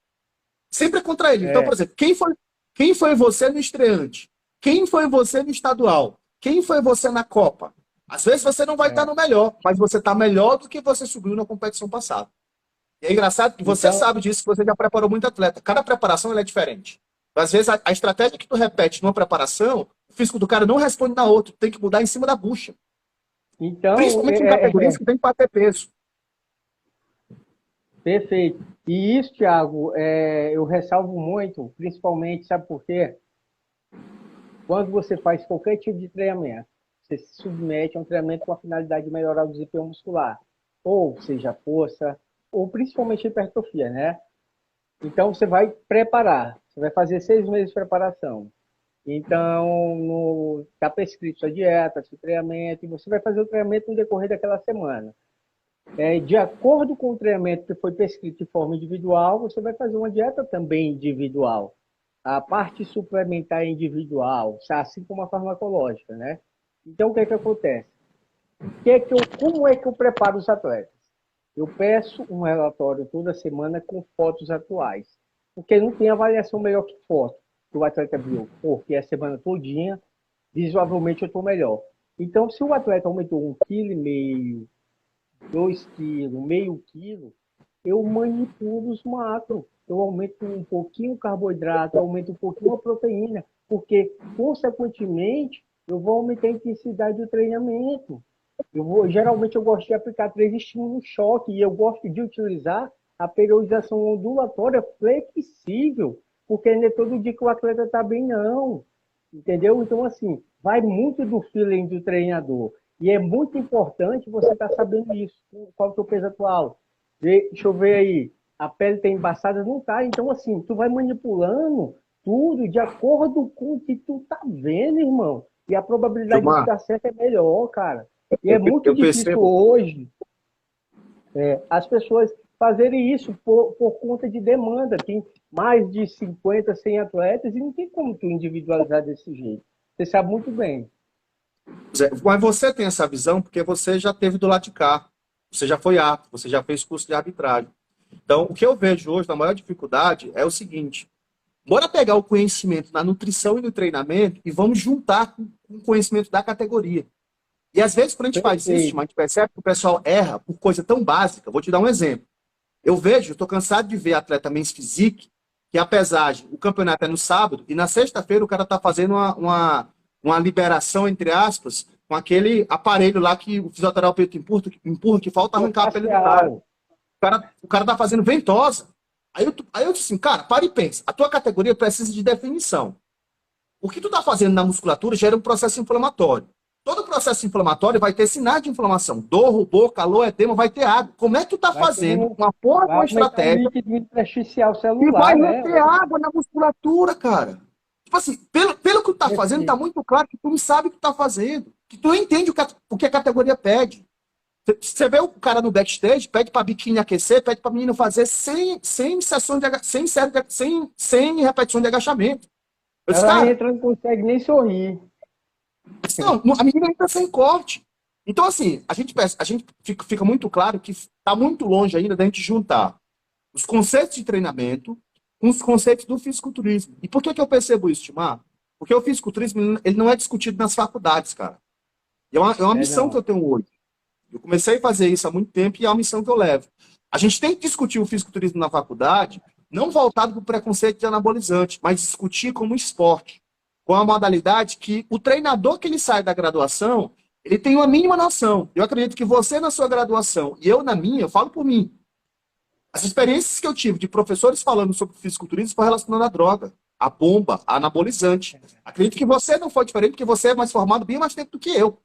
Sempre é contra ele. Então, por exemplo, quem foi você no estreante? Quem foi você no estadual? Quem foi você na Copa? Às vezes você não vai estar no melhor, mas você está melhor do que você subiu na competição passada. E é engraçado que você sabe disso, que você já preparou muito atleta. Cada preparação ela é diferente. Às vezes a estratégia que tu repete numa preparação, o físico do cara não responde na outra. Tem que mudar em cima da bucha. Então, principalmente em categorias que tem que bater peso. Perfeito. E isso, Thiago, eu ressalvo muito, principalmente, sabe por quê? Quando você faz qualquer tipo de treinamento, você se submete a um treinamento com a finalidade de melhorar o desempenho muscular, ou seja, força, ou principalmente hipertrofia, né? Então, você vai preparar, você vai fazer 6 meses de preparação. Então, está prescrito sua dieta, seu treinamento, e você vai fazer o treinamento no decorrer daquela semana. De acordo com o treinamento que foi prescrito de forma individual, você vai fazer uma dieta também individual. A parte suplementar é individual, assim como a farmacológica, né? Então, o que acontece? Como é que eu preparo os atletas? Eu peço um relatório toda semana com fotos atuais, porque não tem avaliação melhor que foto. que o atleta viu, porque a semana todinha, visualmente eu estou melhor. Então, se o atleta aumentou 1,5 kg, 2 kg, meio quilo, eu manipulo os macros. Eu aumento um pouquinho o carboidrato, aumento um pouquinho a proteína, porque, consequentemente, eu vou aumentar a intensidade do treinamento. Geralmente, eu gosto de aplicar 3 estímulos-choque e eu gosto de utilizar a periodização ondulatória flexível, porque não é todo dia que o atleta está bem, não. Entendeu? Então, assim, vai muito do feeling do treinador. E é muito importante você estar sabendo isso. Qual é o teu peso atual? Deixa eu ver aí. A pele está embaçada? Não está. Então, assim, tu vai manipulando tudo de acordo com o que tu tá vendo, irmão. E a probabilidade de dar certo é melhor, cara. E é muito difícil hoje as pessoas fazerem isso por conta de demanda. Tem mais de 50, 100 atletas e não tem como tu individualizar desse jeito. Você sabe muito bem. Mas você tem essa visão porque você já teve do lado de cá. Você já foi apto, você já fez curso de arbitragem. Então, o que eu vejo hoje, na maior dificuldade, é o seguinte. Bora pegar o conhecimento na nutrição e no treinamento e vamos juntar com o conhecimento da categoria. E às vezes, quando a gente faz isso, a gente percebe que o pessoal erra por coisa tão básica. Vou te dar um exemplo. Eu estou cansado de ver atleta Men's Physique, que a pesagem, o campeonato é no sábado, e na sexta-feira o cara está fazendo uma liberação, entre aspas, com aquele aparelho lá que o fisioterapeuta empurra, que falta arrancar a pele do cara. O cara tá fazendo ventosa. Aí eu disse assim, cara, para e pensa. A tua categoria precisa de definição. O que tu tá fazendo na musculatura gera um processo inflamatório. Todo processo inflamatório vai ter sinais de inflamação. Dor, rubor, calor, edema, vai ter água. Como é que tu tá fazendo uma porra com uma estratégia celular, e vai ter água na musculatura, cara? Tipo assim, pelo que tu tá fazendo, tá muito claro que tu não sabe o que tu tá fazendo. Que tu não entende o que a categoria pede. Você vê o cara no backstage, pede pra biquíni aquecer, pede pra menina fazer 100 repetições de agachamento. Eu disse, ela entra e não consegue nem sorrir. Não, a menina entra sem corte. Então, assim, a gente fica muito claro que está muito longe ainda da gente juntar os conceitos de treinamento com os conceitos do fisiculturismo. E por que eu percebo isso, Timar? Porque o fisiculturismo ele não é discutido nas faculdades, cara. É uma missão que eu tenho hoje. Eu comecei a fazer isso há muito tempo e é uma missão que eu levo. A gente tem que discutir o fisiculturismo na faculdade, não voltado para o preconceito de anabolizante, mas discutir como esporte, com a modalidade que o treinador que ele sai da graduação, ele tem uma mínima noção. Eu acredito que você na sua graduação e eu na minha, eu falo por mim. As experiências que eu tive de professores falando sobre fisiculturismo foi relacionado à droga, à bomba, à anabolizante. Acredito que você não foi diferente, porque você é mais formado bem mais tempo do que eu.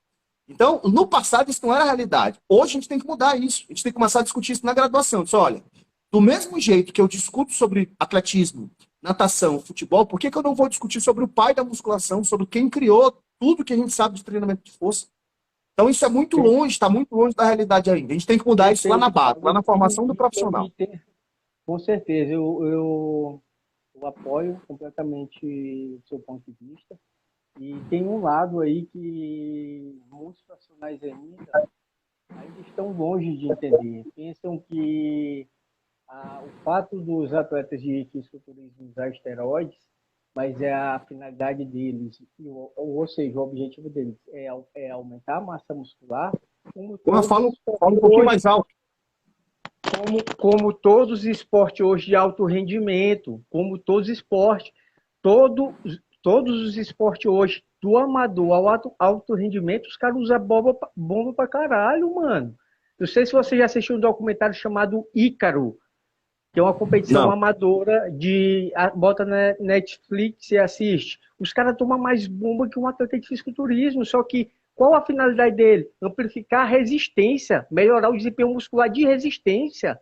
Então, no passado, isso não era a realidade. Hoje, a gente tem que mudar isso. A gente tem que começar a discutir isso na graduação. Diz, olha, do mesmo jeito que eu discuto sobre atletismo, natação, futebol, por que eu não vou discutir sobre o pai da musculação, sobre quem criou tudo que a gente sabe de treinamento de força? Então, isso é muito longe, está muito longe da realidade ainda. A gente tem que mudar isso lá na base, lá na formação do profissional. Com certeza, eu apoio completamente o seu ponto de vista. E tem um lado aí que muitos profissionais ainda estão longe de entender. Pensam que o fato dos atletas de fisiculturismo usar esteroides, mas a finalidade deles, ou seja, o objetivo deles é aumentar a massa muscular. Fala um pouquinho mais alto. Como todos os esportes hoje de alto rendimento, como todos os esportes, todos os esportes hoje, do amador ao alto rendimento, os caras usam bomba pra caralho, mano. Não sei se você já assistiu um documentário chamado Ícaro, que é uma competição amadora bota na Netflix e assiste. Os caras tomam mais bomba que um atleta de fisiculturismo, só que qual a finalidade dele? Amplificar a resistência, melhorar o desempenho muscular de resistência,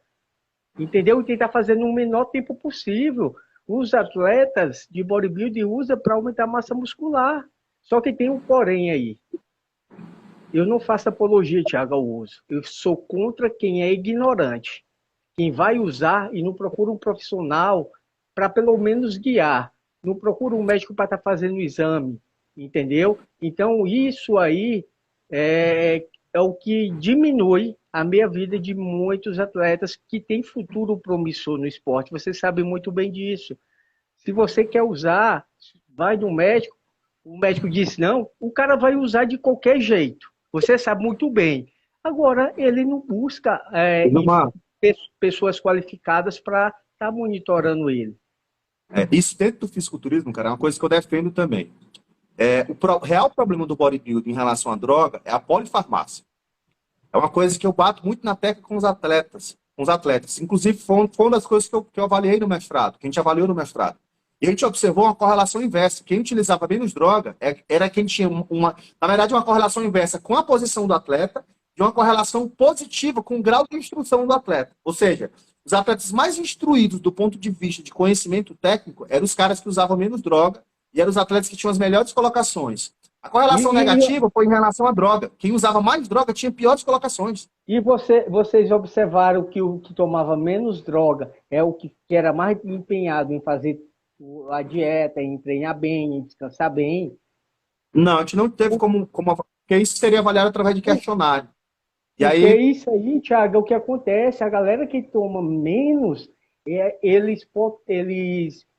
entendeu? E tentar fazer no menor tempo possível. Os atletas de bodybuilding usam para aumentar a massa muscular. Só que tem um porém aí. Eu não faço apologia, Thiago, ao uso. Eu sou contra quem é ignorante. Quem vai usar e não procura um profissional para pelo menos guiar. Não procura um médico para estar fazendo o exame. Entendeu? Então, isso aí é o que diminui a meia-vida de muitos atletas que têm futuro promissor no esporte. Você sabe muito bem disso. Se você quer usar, vai no médico, o médico diz não, o cara vai usar de qualquer jeito. Você sabe muito bem. Agora, ele não busca Gilmar, pessoas qualificadas para estar monitorando ele. isso dentro do fisiculturismo, cara, é uma coisa que eu defendo também. O real problema do bodybuilding em relação à droga é a polifarmácia. É uma coisa que eu bato muito na tecla com os atletas. Inclusive, foi uma das coisas que eu avaliei no mestrado, que a gente avaliou no mestrado. E a gente observou uma correlação inversa. Quem utilizava menos droga era quem tinha na verdade, uma correlação inversa com a posição do atleta e uma correlação positiva com o grau de instrução do atleta. Ou seja, os atletas mais instruídos do ponto de vista de conhecimento técnico eram os caras que usavam menos droga e eram os atletas que tinham as melhores colocações. A correlação negativa foi em relação à droga. Quem usava mais droga tinha piores colocações. E vocês observaram que o que tomava menos droga é o que era mais empenhado em fazer a dieta, em treinar bem, em descansar bem? Não, a gente não teve porque isso seria avaliado através de questionário. E Porque aí, isso aí, Thiago, é o que acontece. A galera que toma menos, eles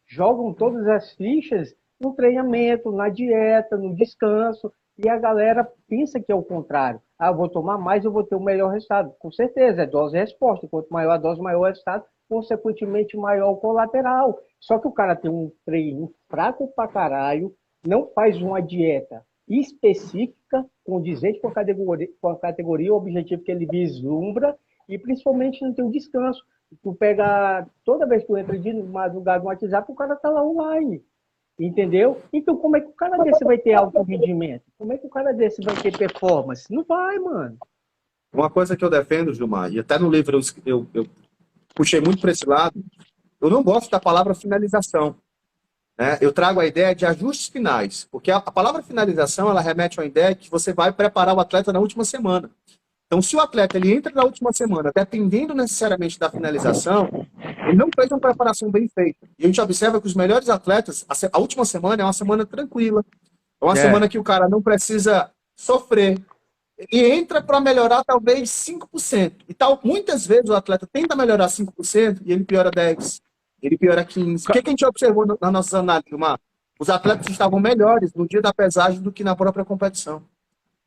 jogam todas as fichas no treinamento, na dieta, no descanso, e a galera pensa que é o contrário. Ah, eu vou tomar mais, eu vou ter um melhor resultado. Com certeza, é dose e resposta. Quanto maior a dose, maior o resultado, consequentemente maior o colateral. Só que o cara tem um treino fraco pra caralho, não faz uma dieta específica, condizente com a categoria, o objetivo que ele vislumbra, e principalmente não tem um descanso. Tu pega, toda vez que tu entra de madrugada no WhatsApp, o cara tá lá online. Entendeu? Então, como é que o cara desse vai ter alto rendimento? Como é que o cara desse vai ter performance? Não vai, mano. uma coisa que eu defendo, Gilmar, e até no livro eu puxei muito para esse lado, eu não gosto da palavra finalização. Né? Eu trago a ideia de ajustes finais, porque a palavra finalização ela remete a uma ideia que você vai preparar o atleta na última semana. Então, se o atleta ele entra na última semana dependendo necessariamente da finalização, ele não fez uma preparação bem feita. E a gente observa que os melhores atletas, a última semana é uma semana tranquila, é uma semana que o cara não precisa sofrer, e entra para melhorar talvez 5%. E tal, muitas vezes o atleta tenta melhorar 5% e ele piora 10%, ele piora 15%. O que a gente observou nas nossas análises, Gilmar? Os atletas estavam melhores no dia da pesagem do que na própria competição.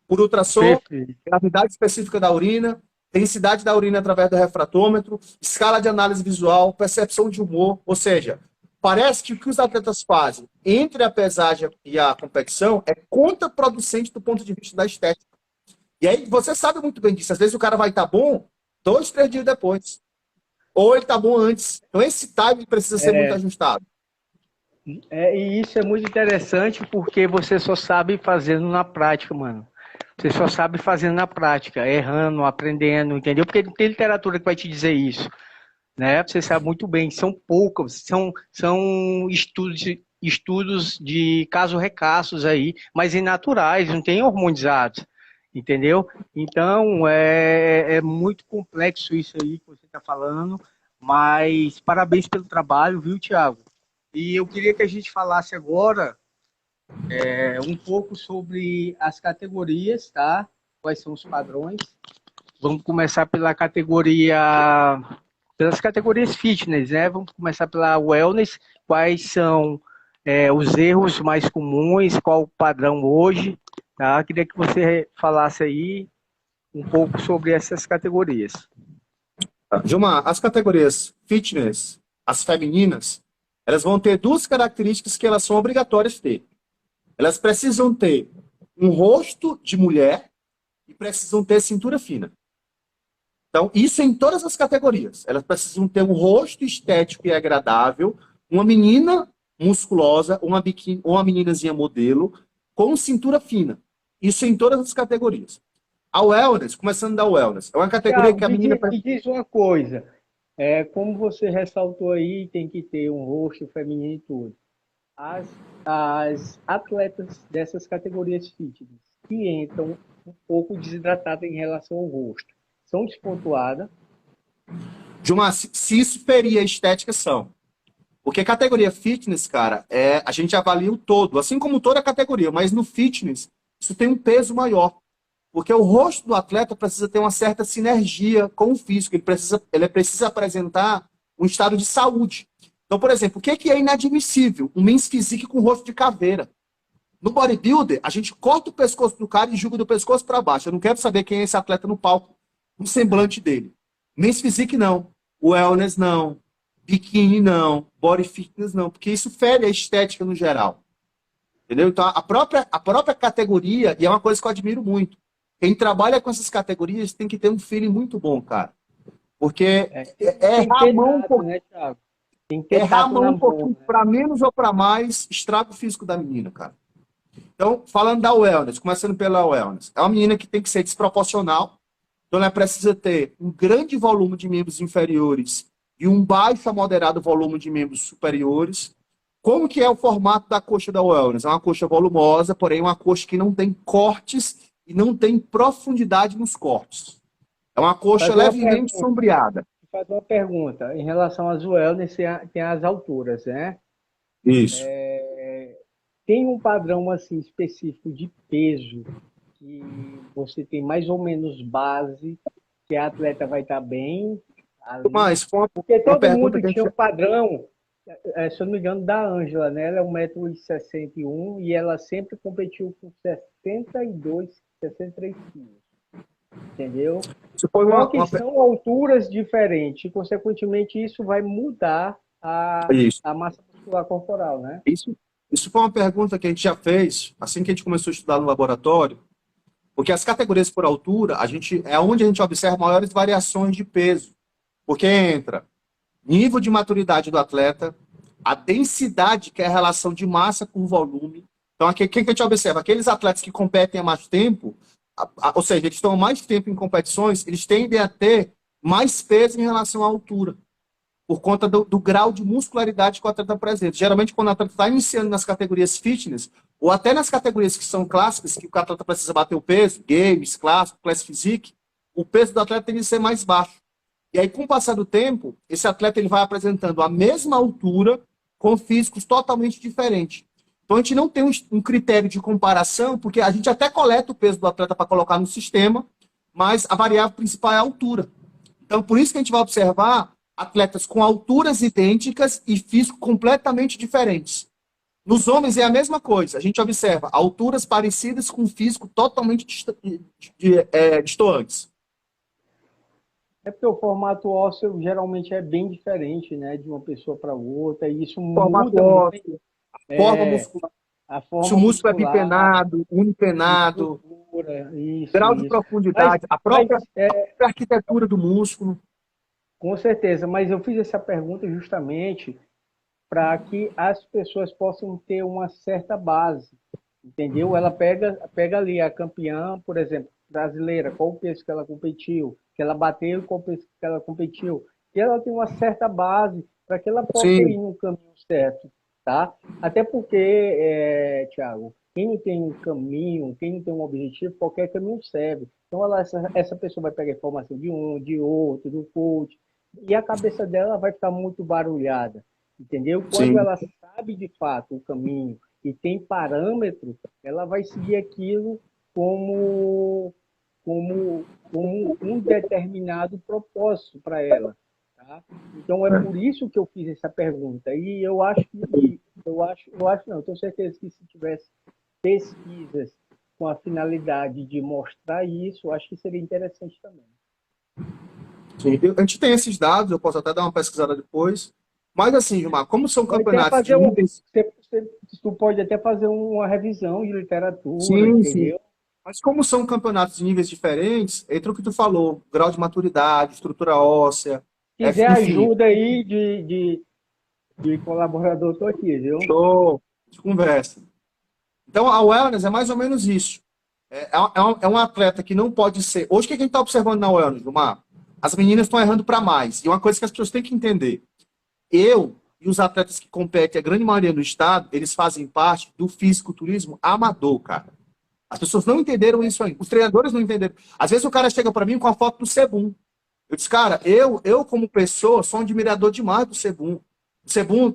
Por ultrassom, gravidade específica da urina, densidade da urina através do refratômetro, escala de análise visual, percepção de humor. Ou seja, parece que o que os atletas fazem entre a pesagem e a competição é contraproducente do ponto de vista da estética. E aí você sabe muito bem disso. Às vezes o cara vai estar bom 2, 3 dias depois. Ou ele está bom antes. Então esse time precisa ser muito ajustado. E isso é muito interessante porque você só sabe fazendo na prática, mano. Você só sabe fazendo na prática, errando, aprendendo, entendeu? Porque não tem literatura que vai te dizer isso, né? Você sabe muito bem, são poucos, são estudos de casos recassos aí, mas naturais, não tem hormonizados, entendeu? Então, é muito complexo isso aí que você está falando, mas parabéns pelo trabalho, viu, Thiago? E eu queria que a gente falasse agora um pouco sobre as categorias, tá? Quais são os padrões? Vamos começar pelas categorias fitness, né? Vamos começar pela wellness. Quais são os erros mais comuns? Qual o padrão hoje? Tá? Queria que você falasse aí um pouco sobre essas categorias. Gilmar, as categorias fitness, as femininas, elas vão ter duas características que elas são obrigatórias ter. Elas precisam ter um rosto de mulher e precisam ter cintura fina. Então, isso em todas as categorias. Elas precisam ter um rosto estético e agradável, uma menina musculosa, uma meninazinha modelo, com cintura fina. Isso em todas as categorias. A wellness, começando da wellness, é uma categoria que a menina... Me diz uma coisa, como você ressaltou aí, tem que ter um rosto feminino e tudo. As atletas dessas categorias fitness que entram um pouco desidratadas em relação ao rosto, são despontuadas? Gilmar, se isso ferir a estética, são. Porque a categoria fitness, cara, a gente avalia o todo, assim como toda a categoria, mas no fitness, isso tem um peso maior. Porque o rosto do atleta precisa ter uma certa sinergia com o físico, ele precisa apresentar um estado de saúde. Então, por exemplo, o que é inadmissível? Um men's physique com rosto de caveira. No bodybuilder, a gente corta o pescoço do cara e julga do pescoço para baixo. Eu não quero saber quem é esse atleta no palco, o semblante dele. Men's physique não. Wellness não. Biquíni não. Body fitness não. Porque isso fere a estética no geral. Entendeu? Então, a própria categoria, e é uma coisa que eu admiro muito, quem trabalha com essas categorias tem que ter um feeling muito bom, cara. Porque errar a mão um pouco, né, Thiago? Tem que ter errar a tato mão na um pouquinho mão, né? para menos ou para mais, estraga o físico da menina, cara. Então, falando da wellness, começando pela wellness, é uma menina que tem que ser desproporcional, então ela precisa ter um grande volume de membros inferiores e um baixo a moderado volume de membros superiores. Como que é o formato da coxa da wellness? É uma coxa volumosa, porém uma coxa que não tem cortes e não tem profundidade nos cortes. É uma coxa levemente sombreada. Faz uma pergunta. Em relação às wellness, tem as alturas, né? Isso. Tem um padrão assim específico de peso que você tem mais ou menos base que a atleta vai estar bem ali? Mas, porque todo mundo tinha um padrão, se eu não me engano, da Ângela, né? Ela é 1,61 m e ela sempre competiu com 62, 63 quilos. Entendeu? Só que são alturas diferentes e, consequentemente, isso vai mudar a massa muscular corporal, né? Isso foi uma pergunta que a gente já fez assim que a gente começou a estudar no laboratório, porque as categorias por altura, é onde a gente observa maiores variações de peso, porque entra nível de maturidade do atleta, a densidade, que é a relação de massa com volume. Então, aqui, o que a gente observa? Aqueles atletas que competem há mais tempo, ou seja, eles estão há mais tempo em competições, eles tendem a ter mais peso em relação à altura, por conta do grau de muscularidade que o atleta apresenta. Geralmente, quando o atleta está iniciando nas categorias fitness, ou até nas categorias que são clássicas, que o atleta precisa bater o peso, games, clássico, class physique, o peso do atleta tende a ser mais baixo. E aí, com o passar do tempo, esse atleta ele vai apresentando a mesma altura com físicos totalmente diferentes. Então, a gente não tem um critério de comparação, porque a gente até coleta o peso do atleta para colocar no sistema, mas a variável principal é a altura. Então, por isso que a gente vai observar atletas com alturas idênticas e físico completamente diferentes. Nos homens é a mesma coisa. A gente observa alturas parecidas com físico totalmente distantes. É porque o formato ósseo geralmente é bem diferente, né, de uma pessoa para outra, e isso muda muito. A forma muscular. Se o músculo é bipenado, unipenado, grau de profundidade, a própria arquitetura do músculo. Com certeza, mas eu fiz essa pergunta justamente para que as pessoas possam ter uma certa base, entendeu? Ela pega ali a campeã, por exemplo, brasileira, qual o peso que ela competiu, que ela bateu, qual o peso que ela competiu, e ela tem uma certa base para que ela possa ir no caminho certo, tá? Até porque, Thiago, quem não tem um caminho, quem não tem um objetivo, qualquer caminho serve. Então, essa pessoa vai pegar informação de um, de outro, do coach, e a cabeça dela vai ficar muito barulhada, entendeu? Quando ela sabe de fato o caminho e tem parâmetro, ela vai seguir aquilo como um determinado propósito para ela, tá? Então é por isso que eu fiz essa pergunta. E eu tenho certeza que se tivesse pesquisas com a finalidade de mostrar isso, eu acho que seria interessante também. Sim, a gente tem esses dados, eu posso até dar uma pesquisada depois. Mas assim, Gilmar, como são campeonatos de níveis... Tu pode até fazer uma revisão de literatura, sim, entendeu? Sim. Mas como são campeonatos de níveis diferentes, entra o que tu falou, grau de maturidade, estrutura óssea... Se quiser ajuda aí de colaborador, tô aqui, viu? Show, de conversa. Então, a wellness é mais ou menos isso. É um atleta que não pode ser... Hoje, o que a gente está observando na wellness, Gilmar? As meninas estão errando para mais. E uma coisa que as pessoas têm que entender. Eu e os atletas que competem, a grande maioria do estado, eles fazem parte do fisiculturismo amador, cara. As pessoas não entenderam isso ainda. Os treinadores não entenderam. Às vezes o cara chega para mim com a foto do Sebum. Eu disse, cara, eu como pessoa, sou um admirador demais do Sebum. O Sebum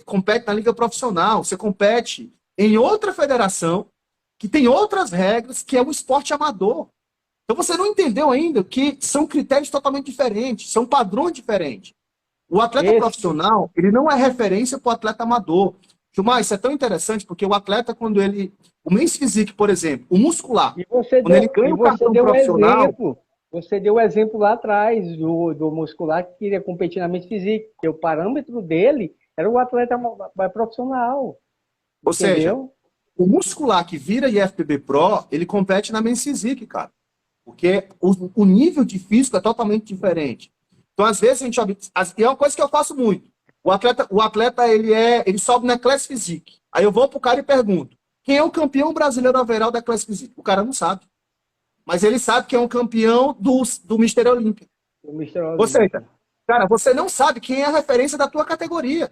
compete na liga profissional. Você compete em outra federação que tem outras regras, que é o esporte amador. Então você não entendeu ainda que são critérios totalmente diferentes, são padrões diferentes. O atleta Esse, profissional, ele não é referência para o atleta amador. Gilmar, isso é tão interessante, porque o atleta, quando ele... O Men's Physique, por exemplo, o muscular, quando ele e ganha o você cartão deu um profissional, exemplo. Você deu o exemplo lá atrás do muscular que queria competir na Men's Physique, que o parâmetro dele era o atleta profissional, ou seja, entendeu? o muscular que vira IFBB Pro, ele compete na Men's Physique, cara. Porque o nível de físico é totalmente diferente. Então, às vezes, a gente... E é uma coisa que eu faço muito. O atleta ele sobe na Class Physique. Aí eu vou pro cara e pergunto, quem é o campeão brasileiro overall da Class Physique? O cara não sabe. Mas ele sabe que é um campeão do Mister Olímpia. O Mr. Ou seja, Olímpia. cara, você não sabe quem é a referência da tua categoria.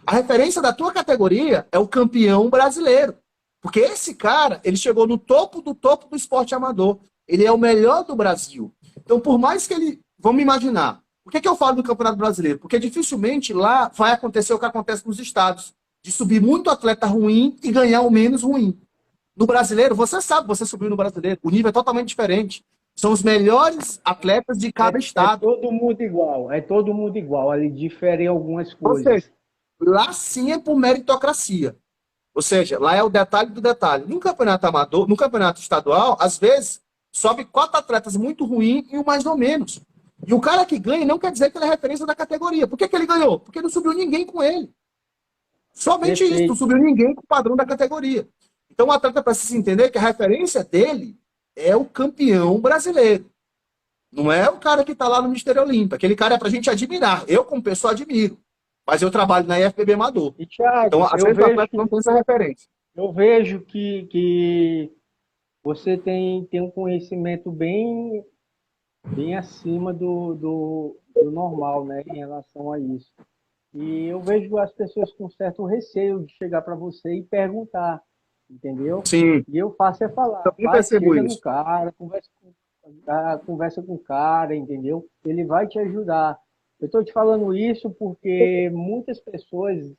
A referência da tua categoria é o campeão brasileiro. Porque esse cara, ele chegou no topo do esporte amador. Ele é o melhor do Brasil. Então, por mais que ele... Vamos imaginar. Por que eu falo do Campeonato Brasileiro? Porque dificilmente lá vai acontecer o que acontece nos estados. De subir muito atleta ruim e ganhar o menos ruim. No brasileiro, você sabe, você subiu no brasileiro. O nível é totalmente diferente. São os melhores atletas de cada É estado. todo mundo igual, é todo mundo igual. Ali difere em algumas Ou coisas. seja, lá sim é por meritocracia. Ou seja, lá é o detalhe do detalhe. No campeonato amador, no campeonato estadual, às vezes, sobe 4 atletas muito ruins e um mais ou menos. E o cara que ganha não quer dizer que ele é referência da categoria. Por que ele ganhou? Porque não subiu ninguém com ele. Somente isso, não Perfeito. subiu ninguém com o padrão da categoria. Então o atleta precisa entender que a referência dele é o campeão brasileiro. Não é o cara que está lá no Mister Olímpia. Aquele cara é para a gente admirar. Eu, como pessoa, admiro. Mas eu trabalho na IFBB Amador. E, Então, Thiago, às vezes, o atleta não tem essa referência. eu vejo que você tem um conhecimento bem acima do normal, né, em relação a isso. E eu vejo as pessoas com certo receio de chegar para você e perguntar, entendeu? Sim, E eu faço é falar, também percebo chega no isso. cara, conversa com o cara, entendeu? Ele vai te ajudar. Eu estou te falando isso porque muitas pessoas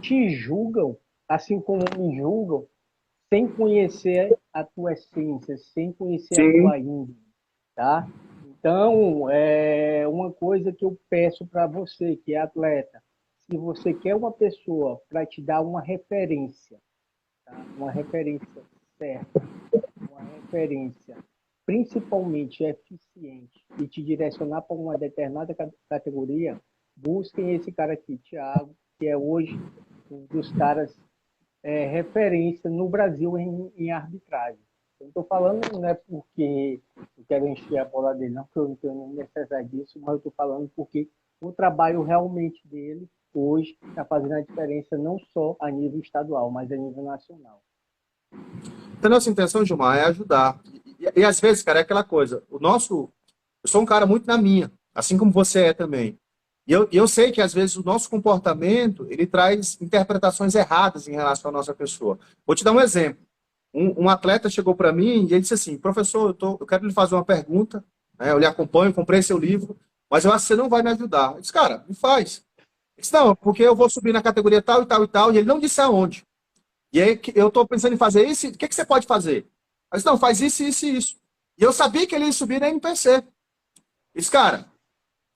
te julgam, assim como me julgam, sem conhecer a tua essência, sem conhecer a Sim, tua índole, tá? Então, é uma coisa que eu peço para você, que é atleta, se você quer uma pessoa para te dar uma referência, tá? Uma referência certa, uma referência principalmente eficiente e te direcionar para uma determinada categoria, busquem esse cara aqui, Thiago, que é hoje um dos caras referência no Brasil em arbitragem. Eu estou falando não é porque eu quero encher a bola dele, não, porque eu não tenho necessidade disso, mas eu estou falando porque o trabalho realmente dele hoje está fazendo a diferença não só a nível estadual, mas a nível nacional. então, nossa intenção, Gilmar, é ajudar. E às vezes, cara, é aquela coisa. Eu sou um cara muito na minha, assim como você é também. E eu sei que, às vezes, o nosso comportamento, ele traz interpretações erradas em relação à nossa pessoa. Vou te dar um exemplo. Um atleta chegou para mim e ele disse assim, professor, eu quero lhe fazer uma pergunta, né? Eu lhe acompanho, comprei seu livro, mas eu acho que você não vai me ajudar. Eu disse, cara, me faz. Ele disse, não, porque eu vou subir na categoria tal e tal e tal, e ele não disse aonde. E aí eu estou pensando em fazer isso, o que você pode fazer? Eu disse, não, faz isso, isso e isso. E eu sabia que ele ia subir na NPC. Eu disse, cara,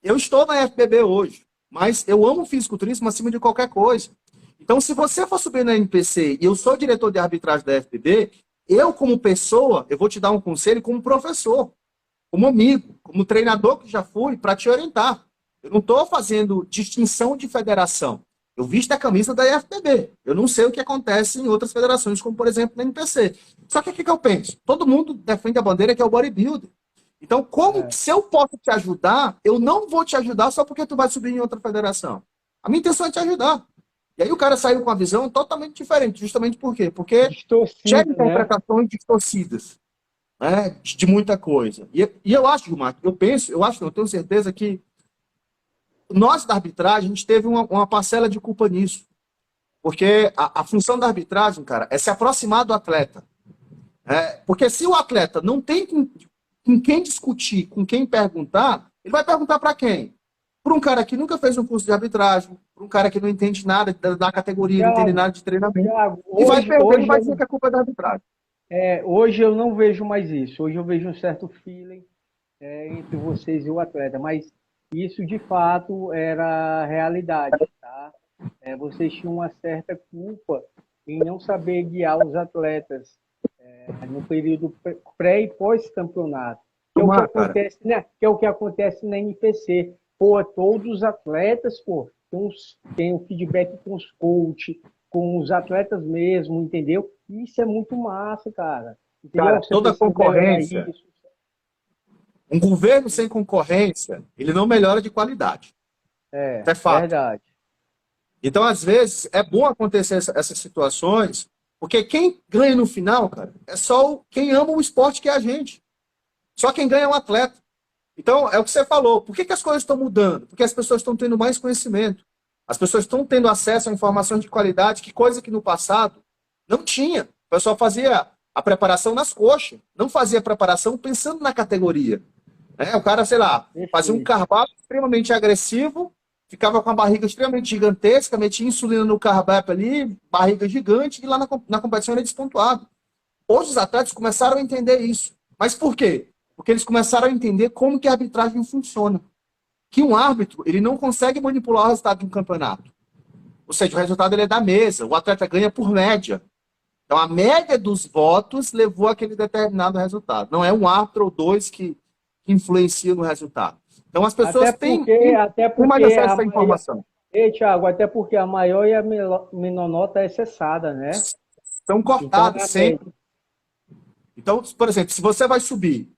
eu estou na FBB hoje, mas eu amo fisiculturismo acima de qualquer coisa. Então, se você for subir na NPC e eu sou diretor de arbitragem da FBB, eu, como pessoa, eu vou te dar um conselho como professor, como amigo, como treinador que já fui, para te orientar. Eu não estou fazendo distinção de federação. Eu visto a camisa da IFBB. Eu não sei o que acontece em outras federações, como, por exemplo, na NPC. Só que o que eu penso? Todo mundo defende a bandeira que é o bodybuilder. Então, se eu posso te ajudar, eu não vou te ajudar só porque tu vai subir em outra federação. A minha intenção é te ajudar. E aí o cara saiu com uma visão totalmente diferente. Justamente por quê? Porque gera Distorcida, né? interpretações distorcidas, né, de muita coisa. E eu acho, Gilmar, eu acho, não, eu tenho certeza que nós da arbitragem, a gente teve uma parcela de culpa nisso. Porque a função da arbitragem, cara, é se aproximar do atleta. Porque se o atleta não tem com quem discutir, com quem perguntar, ele vai perguntar para quem? Para um cara que nunca fez um curso de arbitragem, para um cara que não entende nada da categoria, não entende Thiago, nada de treinamento. Thiago, E vai perder e vai eu, dizer que a culpa é da arbitragem. hoje eu não vejo mais isso. Hoje eu vejo um certo feeling entre vocês e o atleta. Mas isso de fato era a realidade, tá? Vocês tinham uma certa culpa em não saber guiar os atletas no período pré e pós-campeonato, que é o que Gilmar, cara, acontece, né? Que é o que acontece na NPC. Pô, todos os atletas, pô, tem o feedback com os coaches, com os atletas mesmo, entendeu? Isso é muito massa, cara. Entendeu? cara, Você toda precisa melhorar concorrência, isso. um governo sem concorrência, ele não melhora de qualidade. Isso é fato. Verdade. Então, às vezes, é bom acontecer essas situações, porque quem ganha no final, cara, é só quem ama o esporte que é a gente. Só quem ganha é um atleta. Então, é o que você falou. Por que as coisas estão mudando? Porque as pessoas estão tendo mais conhecimento. As pessoas estão tendo acesso a informações de qualidade, que coisa que no passado não tinha. O pessoal fazia a preparação nas coxas, não fazia a preparação pensando na categoria. O cara, sei lá, fazia um Perfeito. carboidrato extremamente agressivo, ficava com a barriga extremamente gigantesca, metia insulina no carboidrato ali, barriga gigante, e lá na competição ele é despontuado. Hoje os atletas começaram a entender isso. Mas por quê? Porque eles começaram a entender como que a arbitragem funciona. Que um árbitro, ele não consegue manipular o resultado de um campeonato. Ou seja, o resultado ele é da mesa, o atleta ganha por média. Então a média dos votos levou aquele determinado resultado. Não é um árbitro ou dois que influenciam no resultado. Então as pessoas têm Até mais porque acesso à informação. Thiago, até porque a maior e a menor nota é cessada, né? Estão Então, cortados sempre. Então, por exemplo, se você vai subir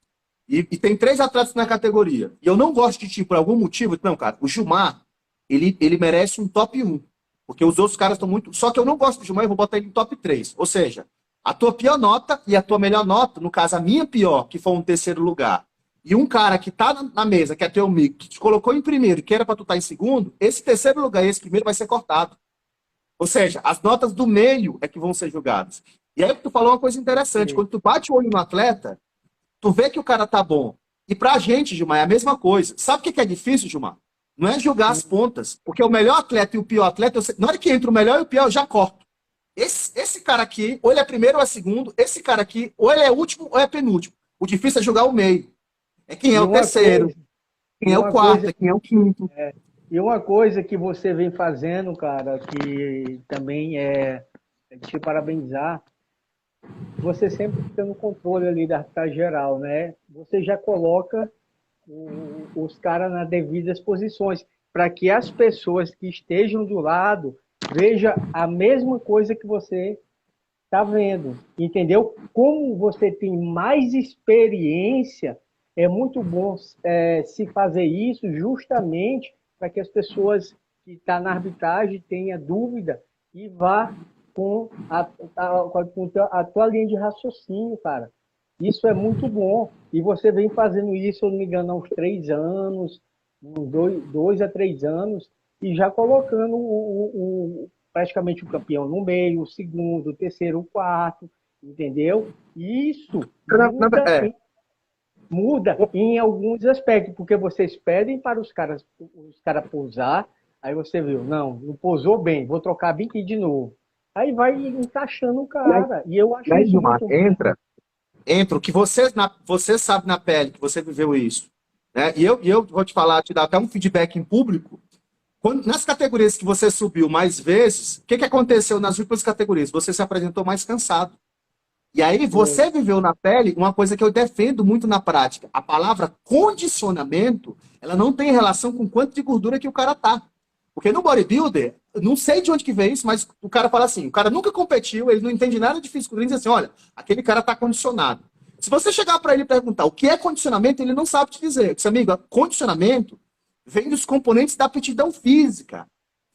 e tem 3 atletas na categoria, e eu não gosto de ti por algum motivo, não, cara, o Gilmar, ele merece um top 1. Porque os outros caras estão muito. Só que eu não gosto do Gilmar, eu vou botar ele em top 3. Ou seja, a tua pior nota e a tua melhor nota, no caso, a minha pior, que foi um terceiro lugar, e um cara que tá na mesa, que é teu amigo, que te colocou em primeiro, que era pra tu estar em segundo, esse terceiro lugar e esse primeiro vai ser cortado. Ou seja, as notas do meio é que vão ser julgadas. E aí tu falou uma coisa interessante. Quando tu bate o olho no atleta, tu vê que o cara tá bom. E pra gente, Gilmar, é a mesma coisa. Sabe o que é difícil, Gilmar? Não é julgar as pontas. Porque o melhor atleta e o pior atleta, na hora que entra o melhor e o pior, eu já corto. Esse cara aqui, ou ele é primeiro ou é segundo. Esse cara aqui, ou ele é último ou é penúltimo. O difícil é julgar o meio. É quem é o terceiro, quem é o quarto, quem é o quinto. E uma coisa que você vem fazendo, cara, que também é de te parabenizar, você sempre fica no controle ali da geral, né? Você já coloca os caras nas devidas posições, para que as pessoas que estejam do lado vejam a mesma coisa que você está vendo, entendeu? Como você tem mais experiência, é muito bom se fazer isso justamente para que as pessoas que estão na arbitragem tenham dúvida e vá com a tua linha de raciocínio, cara. Isso é muito bom. E você vem fazendo isso, se eu não me engano, há uns 3 anos, uns 2 a 3 anos, e já colocando praticamente o campeão no meio, o segundo, o terceiro, o quarto, entendeu? Isso muda em alguns aspectos, porque vocês pedem para os caras pousar, aí você viu, não pousou bem, vou trocar bem aqui de novo. Aí vai encaixando o cara. E eu acho isso muito bom. Entra o que você sabe na pele, que você viveu isso. Né? E eu vou te falar, te dar até um feedback em público. Nas categorias que você subiu mais vezes, o que aconteceu nas últimas categorias? Você se apresentou mais cansado. E aí você viveu na pele uma coisa que eu defendo muito na prática. A palavra condicionamento, ela não tem relação com quanto de gordura que o cara tá. Porque no bodybuilder, não sei de onde que vem isso, mas o cara fala assim, o cara nunca competiu, ele não entende nada de fisiculturismo, diz assim, olha, aquele cara tá condicionado. Se você chegar para ele e perguntar o que é condicionamento, ele não sabe te dizer. Diz, amigo, condicionamento vem dos componentes da aptidão física.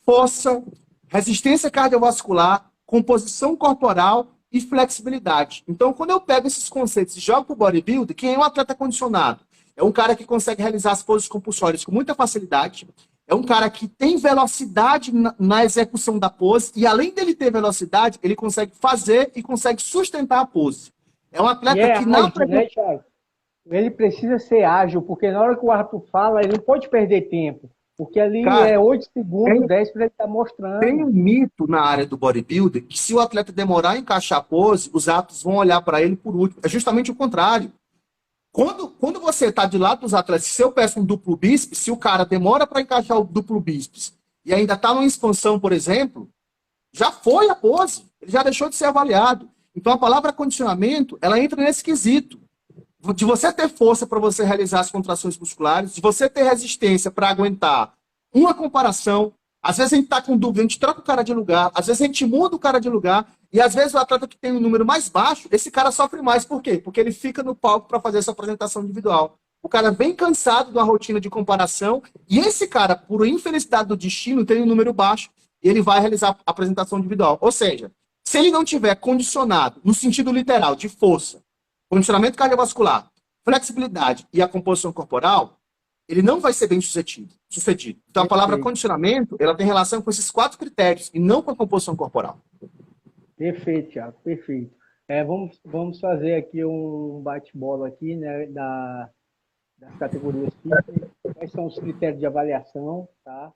Força, resistência cardiovascular, composição corporal e flexibilidade. Então, quando eu pego esses conceitos e jogo para o bodybuilder, quem é um atleta condicionado? É um cara que consegue realizar as poses compulsórias com muita facilidade, é um cara que tem velocidade na execução da pose, e além dele ter velocidade, ele consegue fazer e consegue sustentar a pose. É um atleta que não... Né, Thiago? Ele precisa ser ágil, porque na hora que o árbitro fala, ele não pode perder tempo. Porque ali cara, é 8 segundos, 10 para ele estar mostrando. Tem um mito na área do bodybuilder que se o atleta demorar a encaixar a pose, os árbitros vão olhar para ele por último. É justamente o contrário. Quando você está de lado dos atletas, se eu peço um duplo bíceps, se o cara demora para encaixar o duplo bíceps e ainda está numa expansão, por exemplo, já foi a pose, ele já deixou de ser avaliado. Então a palavra condicionamento, ela entra nesse quesito de você ter força para você realizar as contrações musculares, de você ter resistência para aguentar uma comparação. Às vezes a gente está com dúvida, a gente troca o cara de lugar, às vezes a gente muda o cara de lugar, e às vezes o atleta que tem um número mais baixo, esse cara sofre mais. Por quê? Porque ele fica no palco para fazer essa apresentação individual. O cara vem cansado de uma rotina de comparação, e esse cara, por infelicidade do destino, tem um número baixo, e ele vai realizar a apresentação individual. Ou seja, se ele não tiver condicionado, no sentido literal, de força, condicionamento cardiovascular, flexibilidade e a composição corporal, ele não vai ser bem sucedido. Então, a palavra condicionamento, ela tem relação com esses 4 critérios, e não com a composição corporal. Perfeito, Thiago, perfeito. Vamos fazer aqui um bate-bola aqui, né, das categorias fitness. Quais são os critérios de avaliação, tá?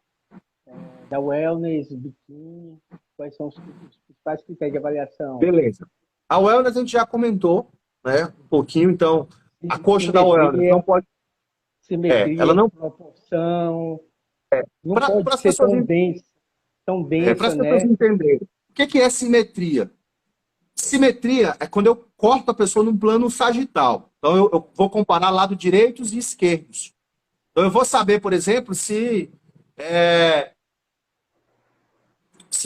Da wellness, bikini, quais são os principais critérios de avaliação? Beleza. A wellness a gente já comentou, né, um pouquinho, então, a coxa da wellness não pode... Simetria, ela não... proporção, não pra, pode ser tão densa, para as né? pessoas entenderem. O que é simetria? Simetria é quando eu corto a pessoa num plano sagital. Então, eu vou comparar lados direitos e esquerdos. Então, eu vou saber, por exemplo, se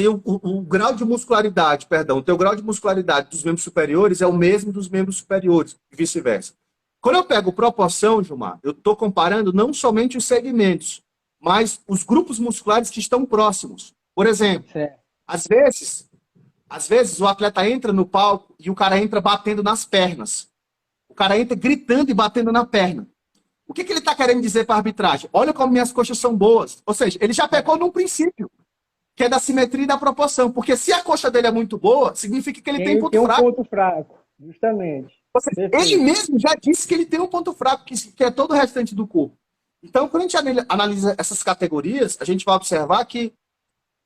o grau de muscularidade, o teu grau de muscularidade dos membros superiores é o mesmo dos membros superiores, e vice-versa. Quando eu pego proporção, Gilmar, eu estou comparando não somente os segmentos, mas os grupos musculares que estão próximos. Por exemplo, às vezes o atleta entra no palco e o cara entra batendo nas pernas. O cara entra gritando e batendo na perna. O que ele está querendo dizer para a arbitragem? Olha como minhas coxas são boas. Ou seja, ele já pecou num princípio, que é da simetria e da proporção. Porque se a coxa dele é muito boa, significa que ele tem ponto fraco. Tem um ponto fraco, justamente. Seja, ele mesmo já disse que ele tem um ponto fraco, que é todo o restante do corpo. Então, quando a gente analisa essas categorias, a gente vai observar que,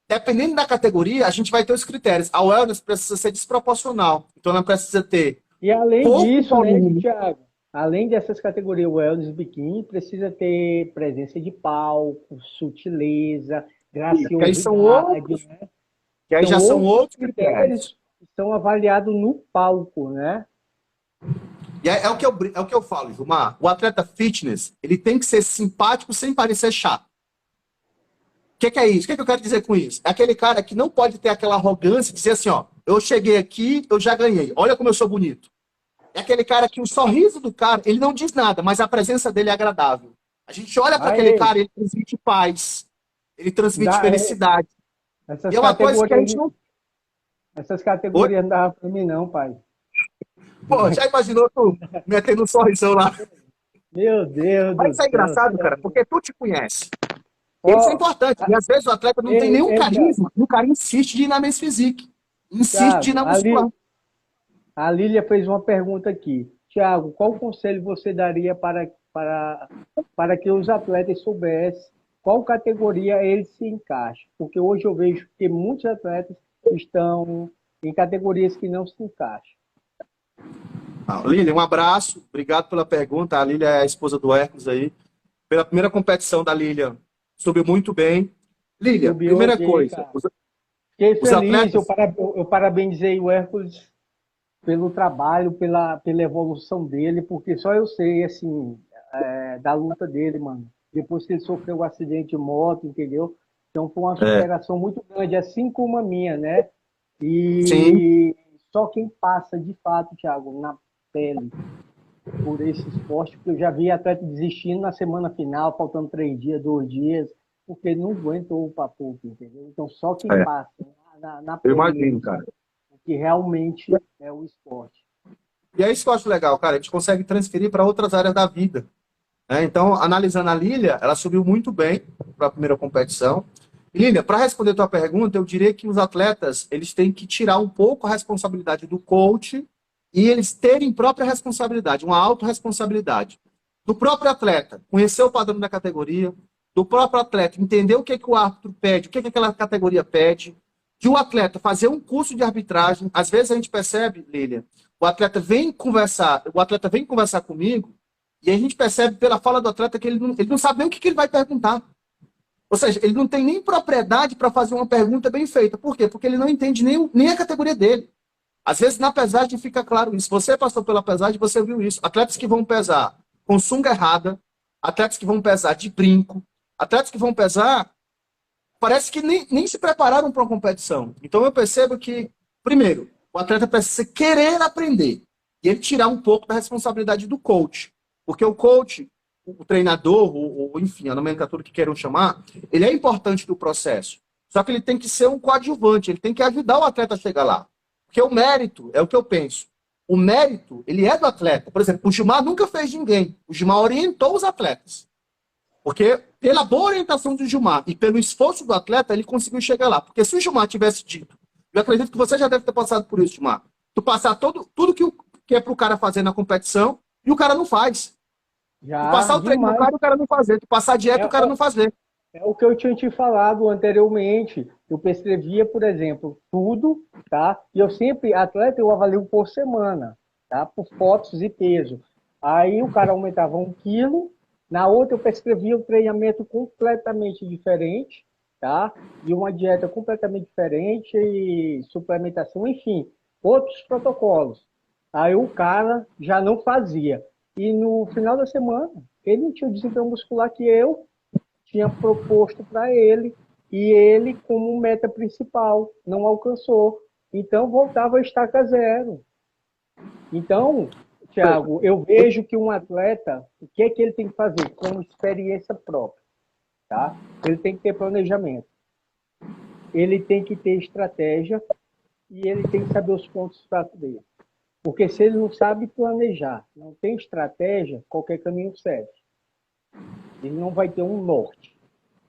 dependendo da categoria, a gente vai ter os critérios. A wellness precisa ser desproporcional. Então, ela precisa ter... E além disso, né, Thiago? Além dessas categorias wellness bikini, precisa ter presença de palco, sutileza, graciosidade. Que aí são outros, né? Que aí já são outros critérios. Estão avaliados no palco, né? E é o que eu falo, Gilmar. O atleta fitness, ele tem que ser simpático sem parecer chato. O que é isso? O que eu quero dizer com isso? É aquele cara que não pode ter aquela arrogância de dizer assim, ó, eu cheguei aqui, eu já ganhei. Olha como eu sou bonito. É aquele cara que o sorriso do cara, ele não diz nada, mas a presença dele é agradável. A gente olha para aquele cara, ele transmite paz. Ele transmite felicidade. Essas e é uma coisa que a gente não... Essas categorias não davam para mim não, pai. Pô, já imaginou tu metendo um sorrisão lá? Meu Deus. Mas isso é engraçado, cara, porque tu te conhece. Isso é importante. E às vezes o atleta não tem nenhum carisma, e o cara insiste de ir na Men's Physique. Insiste de ir na muscular. A Lília fez uma pergunta aqui. Thiago, qual conselho você daria para que os atletas soubessem qual categoria eles se encaixam? Porque hoje eu vejo que muitos atletas estão em categorias que não se encaixam. Lília, um abraço. Obrigado pela pergunta. A Lília é a esposa do Hércules aí. Pela primeira competição da Lília, subiu muito bem. Lília, primeira coisa. Fiquei feliz. Eu parabenizei o Hércules pelo trabalho, pela evolução dele, porque só eu sei, assim, da luta dele, mano. Depois que ele sofreu um acidente de moto, entendeu? Então foi uma superação muito grande, assim como a minha, né? E só quem passa, de fato, Thiago, na pele por esse esporte, porque eu já vi atleta desistindo na semana final, faltando 3 dias, 2 dias, porque não aguentou o papo, entendeu? Então só quem passa na pele. Eu imagino, cara. Que realmente é o esporte. E é isso que eu acho legal, cara. A gente consegue transferir para outras áreas da vida. Então, analisando a Lília, ela subiu muito bem para a primeira competição. E, Lília, para responder a tua pergunta, eu diria que os atletas eles têm que tirar um pouco a responsabilidade do coach e eles terem própria responsabilidade, uma autorresponsabilidade. Do próprio atleta, conhecer o padrão da categoria, do próprio atleta, entender o que o árbitro pede, o que aquela categoria pede, de o atleta fazer um curso de arbitragem. Às vezes a gente percebe, Lília, o atleta vem conversar comigo E a gente percebe pela fala do atleta que ele não sabe nem o que ele vai perguntar. Ou seja, ele não tem nem propriedade para fazer uma pergunta bem feita. Por quê? Porque ele não entende nem a categoria dele. Às vezes, na pesagem fica claro isso. Você passou pela pesagem, você viu isso. Atletas que vão pesar com sunga errada, atletas que vão pesar de brinco, atletas que vão pesar, parece que nem se prepararam para uma competição. Então, eu percebo que, primeiro, o atleta precisa querer aprender e ele tirar um pouco da responsabilidade do coach. Porque o coach, o treinador, ou enfim, a nomenclatura que queiram chamar, ele é importante do processo. Só que ele tem que ser um coadjuvante, ele tem que ajudar o atleta a chegar lá. Porque o mérito, é o que eu penso, o mérito, ele é do atleta. Por exemplo, o Gilmar nunca fez de ninguém. O Gilmar orientou os atletas. Porque pela boa orientação do Gilmar e pelo esforço do atleta, ele conseguiu chegar lá. Porque se o Gilmar tivesse dito, eu acredito que você já deve ter passado por isso, Gilmar, tu passar tudo que é pro cara fazer na competição e o cara não faz. Já, Tu passar o treino no demais. cara, o cara não fazer. Tu passar a dieta, o cara não fazer. É o que eu tinha te falado anteriormente. Eu prescrevia, por exemplo, tudo, tá? E eu sempre, atleta, eu avalio por semana, tá? Por fotos e peso. Aí o cara aumentava 1 quilo, na outra eu prescrevia um treinamento completamente diferente, tá? E uma dieta completamente diferente, e suplementação, enfim, outros protocolos. Aí o cara já não fazia. E no final da semana, ele não tinha o desempenho muscular que eu tinha proposto para ele, e ele, como meta principal, não alcançou. Então, voltava a estaca zero. Então, Thiago, eu vejo que um atleta, o que é que ele tem que fazer? Com experiência própria. Tá? Ele tem que ter planejamento. Ele tem que ter estratégia e ele tem que saber os pontos fracos dele. Porque se ele não sabe planejar, não tem estratégia, qualquer caminho serve. Ele não vai ter um norte,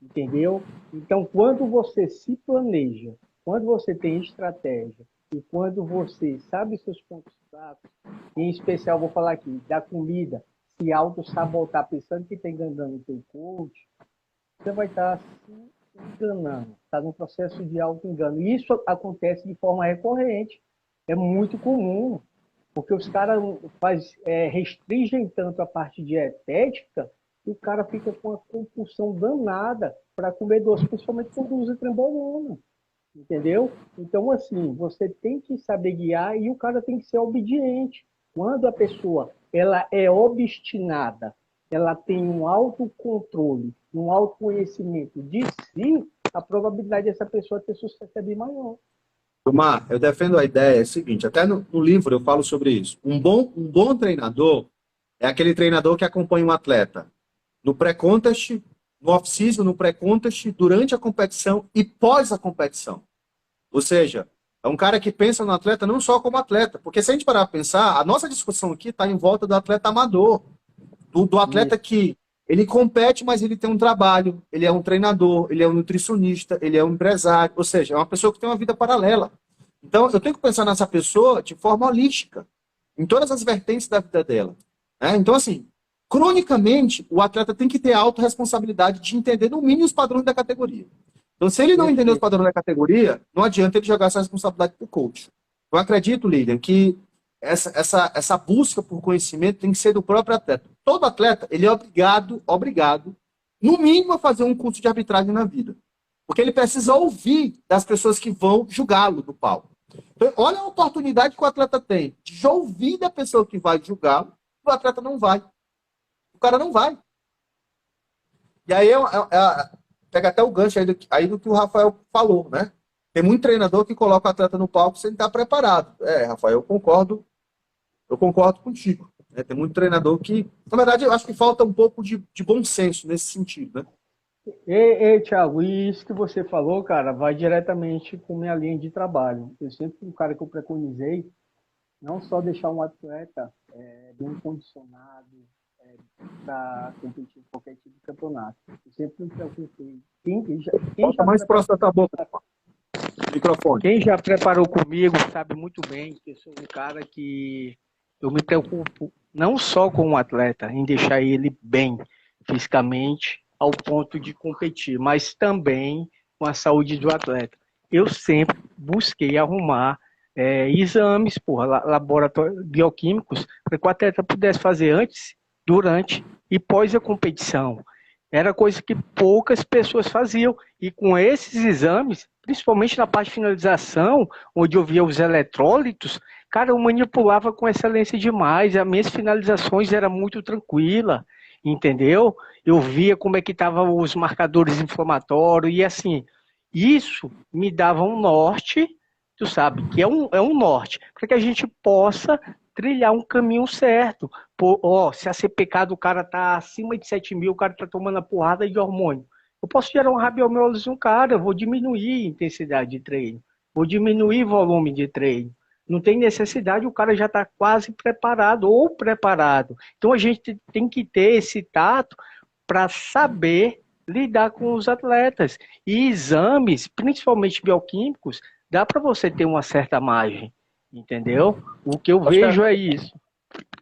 entendeu? Então, quando você se planeja, quando você tem estratégia e quando você sabe seus pontos fracos, em especial, vou falar aqui, da comida, se auto-sabotar pensando que está enganando o teu coach, você vai estar se enganando, está num processo de auto-engano. E isso acontece de forma recorrente, é muito comum, porque os caras restringem tanto a parte dietética que o cara fica com uma compulsão danada para comer doce, principalmente quando usa trembolona, entendeu? Então, assim, você tem que saber guiar e o cara tem que ser obediente. Quando a pessoa ela é obstinada, ela tem um autocontrole, um autoconhecimento de si, a probabilidade dessa pessoa ter sucesso é bem maior. Gilmar, eu defendo a ideia, é o seguinte, até no livro eu falo sobre isso. Um bom treinador é aquele treinador que acompanha um atleta no pré-contest, no off-season, no pré-contest, durante a competição e pós a competição. Ou seja, é um cara que pensa no atleta não só como atleta, porque se a gente parar para pensar, a nossa discussão aqui está em volta do atleta amador, do atleta que ele compete, mas ele tem um trabalho, ele é um treinador, ele é um nutricionista, ele é um empresário, ou seja, é uma pessoa que tem uma vida paralela. Então, eu tenho que pensar nessa pessoa de forma holística, em todas as vertentes da vida dela. Né? Então, assim, cronicamente, o atleta tem que ter a autorresponsabilidade de entender, no mínimo, os padrões da categoria. Então, se ele não entender os padrões da categoria, não adianta ele jogar essa responsabilidade para o coach. Eu acredito, Lilian, que essa busca por conhecimento tem que ser do próprio atleta. Todo atleta, ele é obrigado, no mínimo, a fazer um curso de arbitragem na vida. Porque ele precisa ouvir das pessoas que vão julgá-lo no palco. Então, olha a oportunidade que o atleta tem de ouvir da pessoa que vai julgá-lo, o atleta não vai. O cara não vai. E aí, pega até o gancho aí do que o Rafael falou, né? Tem muito treinador que coloca o atleta no palco sem estar preparado. Rafael, eu concordo contigo. Né? Tem muito treinador que, na verdade, eu acho que falta um pouco de bom senso nesse sentido, né? Ei, Thiago, e isso que você falou, cara, vai diretamente com minha linha de trabalho. Eu sempre fui um cara que eu preconizei não só deixar um atleta bem condicionado para competir em qualquer tipo de campeonato. Eu sempre me preocupei. Bota mais próximo da tua boca. Microfone. Quem já preparou comigo sabe muito bem que eu sou um cara que eu me preocupo não só com o atleta, em deixar ele bem fisicamente, ao ponto de competir, mas também com a saúde do atleta. Eu sempre busquei arrumar exames, laboratórios bioquímicos, para que o atleta pudesse fazer antes durante e pós a competição. Era coisa que poucas pessoas faziam. E com esses exames, principalmente na parte de finalização, onde eu via os eletrólitos, cara, eu manipulava com excelência demais. As minhas finalizações eram muito tranquilas, entendeu? Eu via como é que estavam os marcadores inflamatórios e assim, isso me dava um norte, tu sabe, que é um norte, para que a gente possa trilhar um caminho certo. Pô, ó, se a CPK do cara tá acima de 7.000, o cara tá tomando a porrada de hormônio. Eu posso gerar um rabiomiólise no cara, eu vou diminuir a intensidade de treino, vou diminuir o volume de treino. Não tem necessidade, o cara já está quase preparado ou preparado. Então a gente tem que ter esse tato para saber lidar com os atletas. E exames, principalmente bioquímicos, dá para você ter uma certa margem, entendeu? O que eu vejo é isso.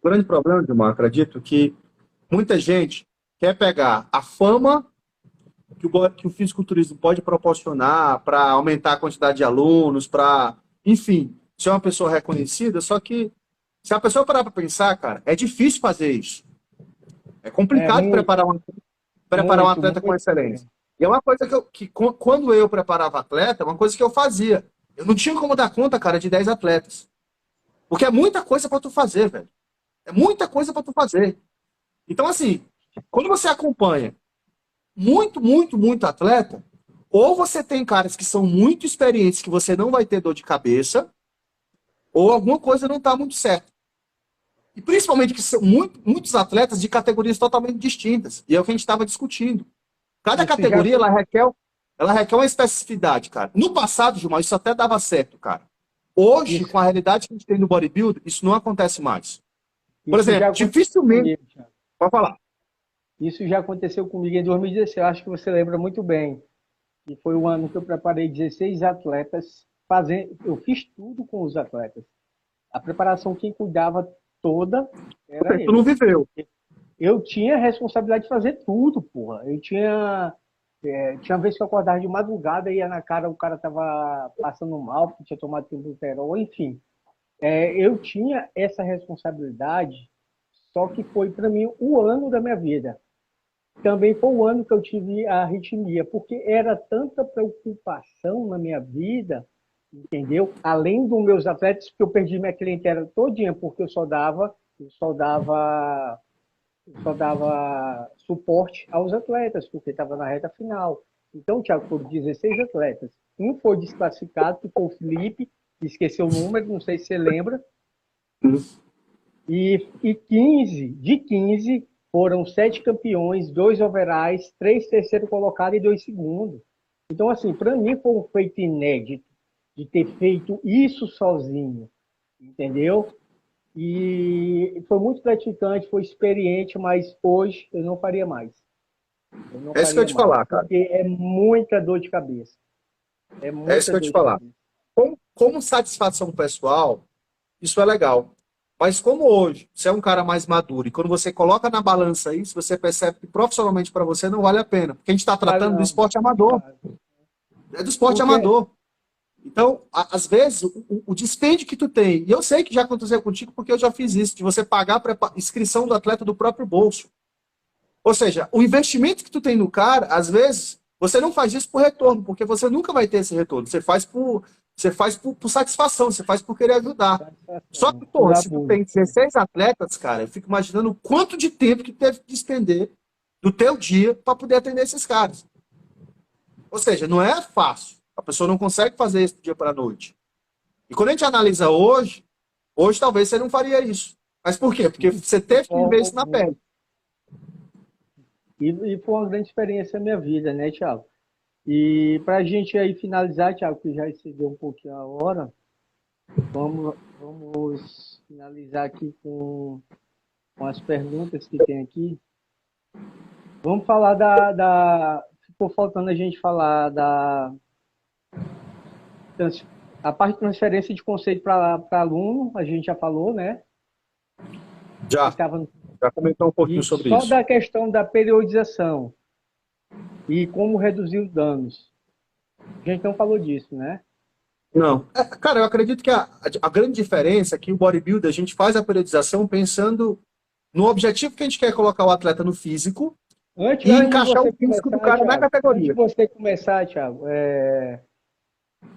O grande problema, Gilmar, acredito que muita gente quer pegar a fama que o fisiculturismo pode proporcionar para aumentar a quantidade de alunos, para, enfim, ser uma pessoa reconhecida, só que se a pessoa parar para pensar, cara, é difícil fazer isso. É complicado preparar um atleta com excelência. E é uma coisa que quando eu preparava atleta, é uma coisa que eu fazia. Eu não tinha como dar conta, cara, de 10 atletas. Porque é muita coisa para tu fazer, velho. É muita coisa para tu fazer. Então, assim, quando você acompanha muito atleta, ou você tem caras que são muito experientes que você não vai ter dor de cabeça, ou alguma coisa não está muito certa. E principalmente que são muitos atletas de categorias totalmente distintas. E é o que a gente estava discutindo. Cada categoria, ela requer uma especificidade, cara. No passado, Gilmar, isso até dava certo, cara. Hoje, com a realidade que a gente tem no bodybuilding, isso não acontece mais. Por exemplo, dificilmente... Pode falar. Isso já aconteceu comigo em 2016, acho que você lembra muito bem. E foi o ano que eu preparei 16 atletas, eu fiz tudo com os atletas. A preparação, quem cuidava toda era ele. Tu não viveu. Eu tinha a responsabilidade de fazer tudo, porra. Eu tinha vez que eu acordava de madrugada e ia na cara, o cara tava passando mal, porque tinha tomado Clenbuterol, enfim. Eu tinha essa responsabilidade, só que foi para mim o ano da minha vida. Também foi o ano que eu tive a arritmia, porque era tanta preocupação na minha vida, entendeu? Além dos meus atletas, que eu perdi minha clientela todinha, porque eu só dava suporte aos atletas, porque estava na reta final. Então, Thiago, foram 16 atletas. Um foi desclassificado, que foi o Felipe, que esqueceu o número, não sei se você lembra. E 15 foram 7 campeões, 2 overalls, 3 terceiro colocados e 2 segundos. Então, assim, para mim foi um feito inédito de ter feito isso sozinho, entendeu? E foi muito gratificante, foi experiente, mas hoje eu não faria mais. É isso que eu ia te falar, cara. Porque é muita dor de cabeça. É isso que eu ia te falar. Como satisfação pessoal, isso é legal. Mas como hoje você é um cara mais maduro e quando você coloca na balança isso, você percebe que profissionalmente para você não vale a pena. Porque a gente está tratando do esporte amador. É do esporte amador. Então, às vezes, o dispêndio que tu tem, e eu sei que já aconteceu contigo porque eu já fiz isso, de você pagar a inscrição do atleta do próprio bolso. Ou seja, o investimento que tu tem no cara, às vezes, você não faz isso por retorno, porque você nunca vai ter esse retorno. Você faz por satisfação, você faz por querer ajudar. Só que, pô, se tu tem 16 atletas, cara, eu fico imaginando o quanto de tempo que teve que despender do teu dia para poder atender esses caras. Ou seja, não é fácil. A pessoa não consegue fazer isso do dia para a noite. E quando a gente analisa hoje talvez você não faria isso. Mas por quê? Porque você teve que viver isso na pele. E foi uma grande experiência na minha vida, né, Thiago? E para a gente aí finalizar, Thiago, que já excedeu um pouquinho a hora, vamos finalizar aqui com as perguntas que tem aqui. Vamos falar ficou faltando a gente falar a parte de transferência de conceito para aluno, a gente já falou, né? Já comentou um pouquinho sobre isso. Só da questão da periodização e como reduzir os danos. A gente não falou disso, né? Não. Cara, eu acredito que a grande diferença é que o bodybuilder, a gente faz a periodização pensando no objetivo que a gente quer colocar o atleta no físico Antes, e antes de encaixar você o físico do começar, cara na Thiago, antes categoria. de você começar, Thiago,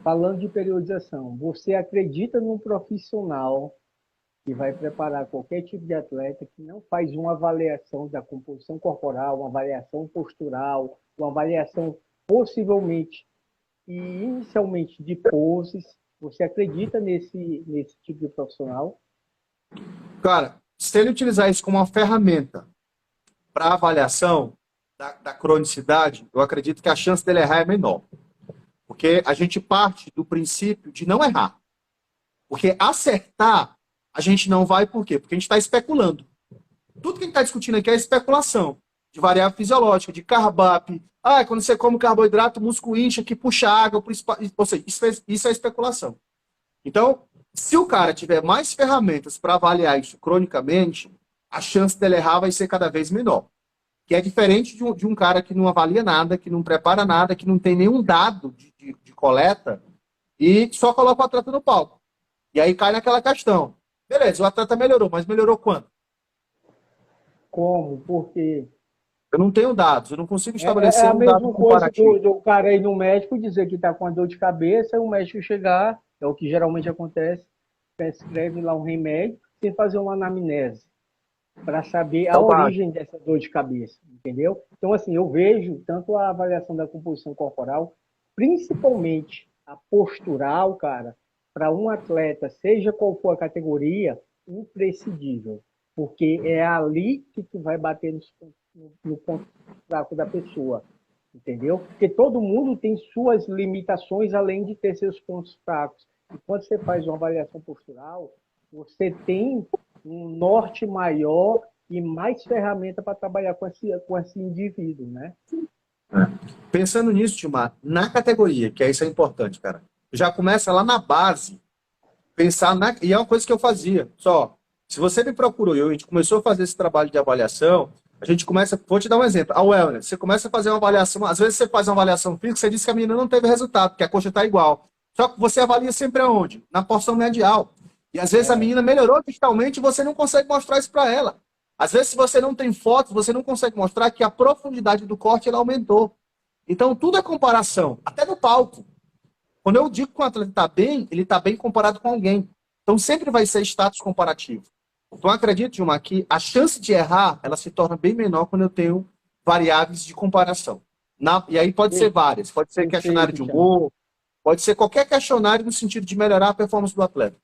falando de periodização, você acredita num profissional que vai preparar qualquer tipo de atleta que não faz uma avaliação da composição corporal, uma avaliação postural, uma avaliação possivelmente e inicialmente de poses? Você acredita nesse tipo de profissional? Cara, se ele utilizar isso como uma ferramenta para avaliação da cronicidade, eu acredito que a chance dele errar é menor. Porque a gente parte do princípio de não errar. Porque acertar, a gente não vai, por quê? Porque a gente está especulando. Tudo que a gente está discutindo aqui é especulação. De variável fisiológica, de carb-up. Quando você come carboidrato, o músculo incha, que puxa água. Ou seja, isso é especulação. Então, se o cara tiver mais ferramentas para avaliar isso cronicamente, a chance dele errar vai ser cada vez menor. Que é diferente de um cara que não avalia nada, que não prepara nada, que não tem nenhum dado de coleta e só coloca o atleta no palco. E aí cai naquela questão. Beleza, o atleta melhorou, mas melhorou quando? Como? Porque Eu não tenho dados, eu não consigo é estabelecer a um dado mesma coisa comparativo. do cara ir no médico dizer que está com a dor de cabeça, e o médico chegar, é o que geralmente acontece, prescreve lá um remédio, sem fazer uma anamnese, para saber É a o básico. origem dessa dor de cabeça, entendeu? Então, assim, eu vejo tanto a avaliação da composição corporal, principalmente a postural, cara, para um atleta, seja qual for a categoria, imprescindível, porque é ali que tu vai bater no ponto fraco da pessoa, entendeu? Porque todo mundo tem suas limitações, além de ter seus pontos fracos. E quando você faz uma avaliação postural, você tem um norte maior e mais ferramenta para trabalhar com esse indivíduo, né? Pensando nisso, Timar, na categoria, que isso é importante, cara, já começa lá na base, e é uma coisa que eu fazia. Só, se você me procurou e a gente começou a fazer esse trabalho de avaliação, a gente começa, vou te dar um exemplo, a wellness, você começa a fazer uma avaliação, às vezes você faz uma avaliação física, você diz que a menina não teve resultado, porque a coxa está igual. Só que você avalia sempre aonde? Na porção medial. E às vezes a menina melhorou digitalmente e você não consegue mostrar isso para ela. Às vezes, se você não tem fotos, você não consegue mostrar que a profundidade do corte ela aumentou. Então, tudo é comparação, até no palco. Quando eu digo que o atleta está bem, ele está bem comparado com alguém. Então, sempre vai ser status comparativo. Então, acredito, Gilmar, que a chance de errar, ela se torna bem menor quando eu tenho variáveis de comparação. E aí pode ser várias. Pode ser questionário de humor, pode ser qualquer questionário no sentido de melhorar a performance do atleta.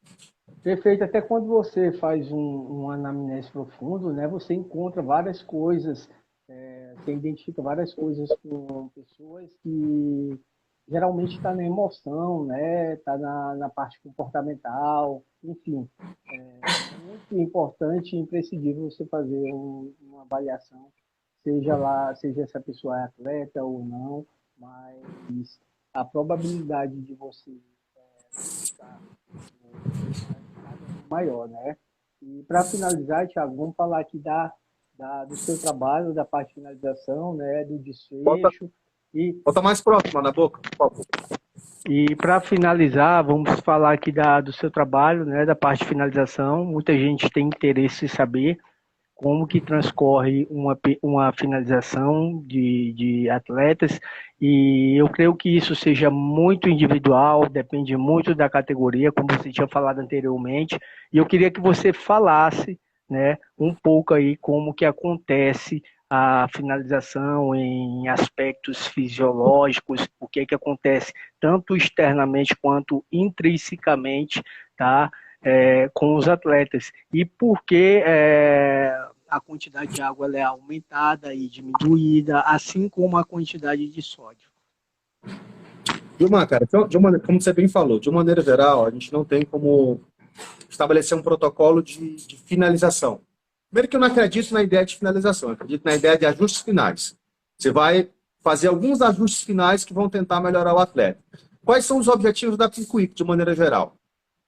Perfeito. Até quando você faz um anamnese profundo, né, você encontra várias coisas, você identifica várias coisas com pessoas que geralmente está na emoção, né, está na parte comportamental, enfim. É muito importante e imprescindível você fazer uma avaliação, seja essa pessoa é atleta ou não, mas a probabilidade de você estar maior, né? E para finalizar, Thiago, vamos falar aqui do seu trabalho, da parte de finalização, né, do desfecho. Bota mais próximo na boca, por favor. E para finalizar, vamos falar aqui do seu trabalho, né, da parte de finalização. Muita gente tem interesse em saber como que transcorre uma finalização de atletas, e eu creio que isso seja muito individual, depende muito da categoria, como você tinha falado anteriormente, e eu queria que você falasse, né, um pouco aí como que acontece a finalização em aspectos fisiológicos, o que acontece tanto externamente quanto intrinsecamente, tá? Com os atletas, e por que a quantidade de água ela é aumentada e diminuída, assim como a quantidade de sódio. Gilmar, cara, como você bem falou, de uma maneira geral, a gente não tem como estabelecer um protocolo de finalização. Primeiro que eu não acredito na ideia de finalização, eu acredito na ideia de ajustes finais. Você vai fazer alguns ajustes finais que vão tentar melhorar o atleta. Quais são os objetivos da PinQuick, de maneira geral?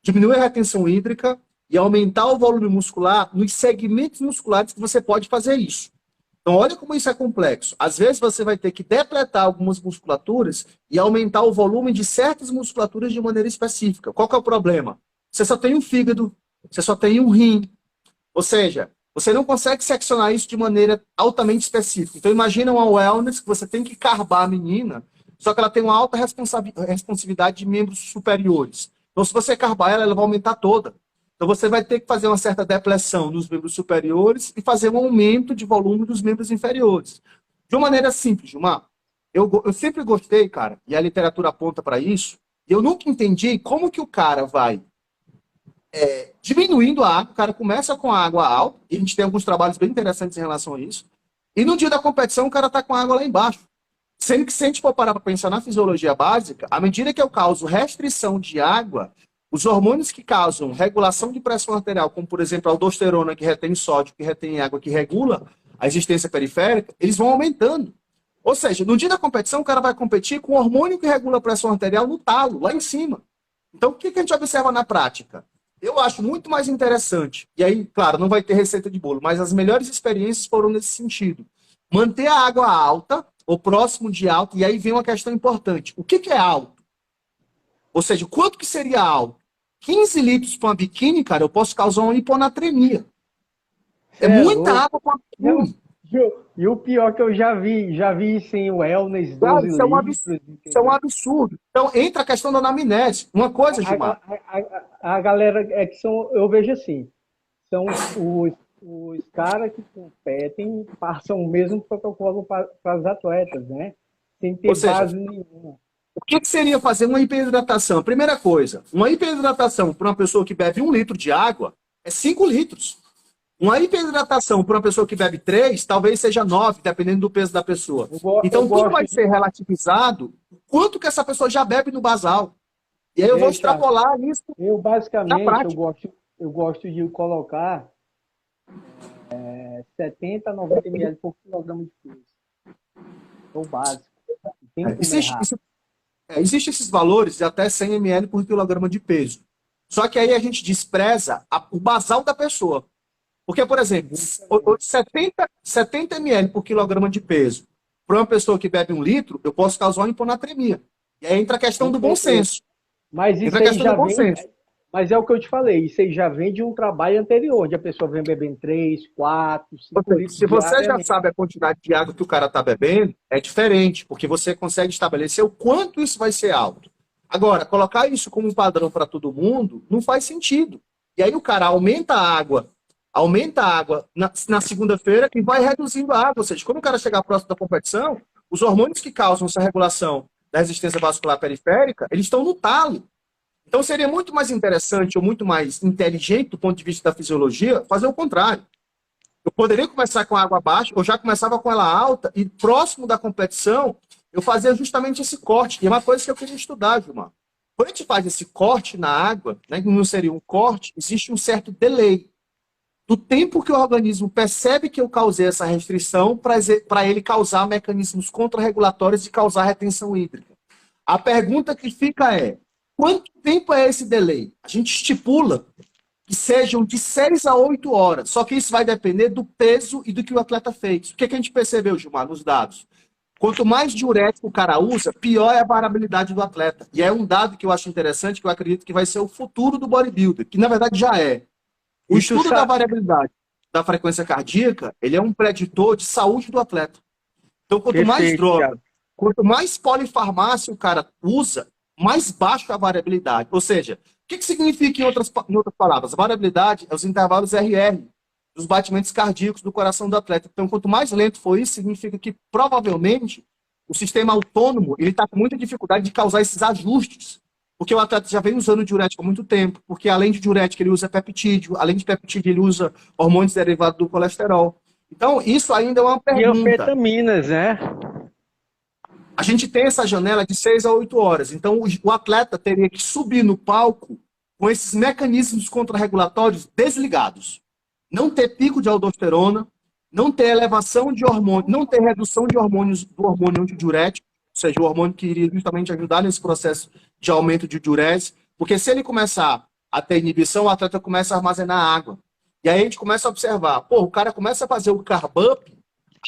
Diminuir a retenção hídrica e aumentar o volume muscular nos segmentos musculares que você pode fazer isso. Então, olha como isso é complexo. Às vezes, você vai ter que depletar algumas musculaturas e aumentar o volume de certas musculaturas de maneira específica. Qual que é o problema? Você só tem um fígado, você só tem um rim. Ou seja, Você não consegue seccionar isso de maneira altamente específica. Então, imagina uma wellness que você tem que carbar a menina, só que ela tem uma alta responsividade de membros superiores. Então, se você carbar ela, ela vai aumentar toda. Então, você vai ter que fazer uma certa depressão nos membros superiores e fazer um aumento de volume dos membros inferiores. De uma maneira simples, Gilmar. Eu sempre gostei, cara, e a literatura aponta para isso, e eu nunca entendi como que o cara vai diminuindo a água, o cara começa com a água alta, e a gente tem alguns trabalhos bem interessantes em relação a isso, e no dia da competição o cara tá com a água lá embaixo. Sendo que se a gente for parar para pensar na fisiologia básica, à medida que eu causo restrição de água, os hormônios que causam regulação de pressão arterial, como por exemplo a aldosterona, que retém sódio, que retém água, que regula a existência periférica, eles vão aumentando. Ou seja, no dia da competição, o cara vai competir com o hormônio que regula a pressão arterial no talo, lá em cima. Então, o que a gente observa na prática? Eu acho muito mais interessante, e aí, claro, não vai ter receita de bolo, mas as melhores experiências foram nesse sentido. Manter a água alta, ou próximo de alto, e aí vem uma questão importante. O que é alto? Ou seja, quanto que seria alto? 15 litros para uma biquíni, cara, eu posso causar uma hiponatremia. É muita água para uma biquíni. E o pior que eu já vi isso em wellness, 12 Claro, isso é um litros. absurdo. Isso é um absurdo. Então, entra a questão da anamnese. Uma coisa, Gilmar. A galera que são, eu vejo assim, são os caras que competem, passam o mesmo protocolo para os atletas, né? Sem ter Ou seja, base nenhuma. o que seria fazer uma hiperidratação? Primeira coisa, uma hiperidratação para uma pessoa que bebe 1 litro de água é 5 litros. Uma hiperidratação para uma pessoa que bebe 3, talvez seja 9, dependendo do peso da pessoa. Então, tudo vai ser relativizado o quanto que essa pessoa já bebe no basal. E aí eu vou extrapolar isso. Eu, basicamente, eu gosto de colocar 70 a 90 ml por quilograma de peso. É o básico. Existem esses valores de até 100 ml por quilograma de peso. Só que aí a gente despreza o basal da pessoa. Porque, por exemplo, 70 ml por quilograma de peso para uma pessoa que bebe 1 litro, eu posso causar uma hiponatremia. E aí entra a questão do bom senso. Mas isso aí já vem, mas é o que eu te falei, isso aí já vem de um trabalho anterior, onde a pessoa vem bebendo 3, 4, 5 litros. Se você já sabe a quantidade de água que o cara está bebendo, é diferente, porque você consegue estabelecer o quanto isso vai ser alto. Agora, colocar isso como um padrão para todo mundo não faz sentido. E aí o cara aumenta a água na segunda-feira e vai reduzindo a água. Ou seja, quando o cara chegar próximo da competição, os hormônios que causam essa regulação da resistência vascular periférica, eles estão no talo. Então seria muito mais interessante ou muito mais inteligente do ponto de vista da fisiologia fazer o contrário. Eu poderia começar com a água baixa, eu já começava com ela alta e próximo da competição eu fazia justamente esse corte. E é uma coisa que eu queria estudar, Gilmar. Quando a gente faz esse corte na água, né, que não seria um corte, existe um certo delay do tempo que o organismo percebe que eu causei essa restrição para ele causar mecanismos contrarregulatórios e causar retenção hídrica. A pergunta que fica é, quanto tempo é esse delay? A gente estipula que sejam de 6 a 8 horas, só que isso vai depender do peso e do que o atleta fez. O que a gente percebeu, Gilmar, nos dados? Quanto mais diurético o cara usa, pior é a variabilidade do atleta. E é um dado que eu acho interessante, que eu acredito que vai ser o futuro do bodybuilder, que na verdade já é. O estudo da variabilidade da frequência cardíaca, ele é um preditor de saúde do atleta. Então, quanto mais droga, quanto mais polifarmácia o cara usa, mais baixa a variabilidade. Ou seja, o que significa, em outras palavras? A variabilidade é os intervalos RR, dos batimentos cardíacos do coração do atleta. Então, quanto mais lento for isso, significa que, provavelmente, o sistema autônomo ele está com muita dificuldade de causar esses ajustes. Porque o atleta já vem usando diurético há muito tempo, porque além de diurético ele usa peptídeo, além de peptídeo ele usa hormônios derivados do colesterol. Então, isso ainda é uma pergunta. E anfetaminas, né? A gente tem essa janela de 6 a 8 horas. Então, o atleta teria que subir no palco com esses mecanismos contrarregulatórios desligados. Não ter pico de aldosterona, não ter elevação de hormônio, não ter redução de hormônios do hormônio antidiurético, ou seja, o hormônio que iria justamente ajudar nesse processo de aumento de diurese, porque se ele começar a ter inibição, o atleta começa a armazenar água. E aí a gente começa a observar, pô, o cara começa a fazer o carb up,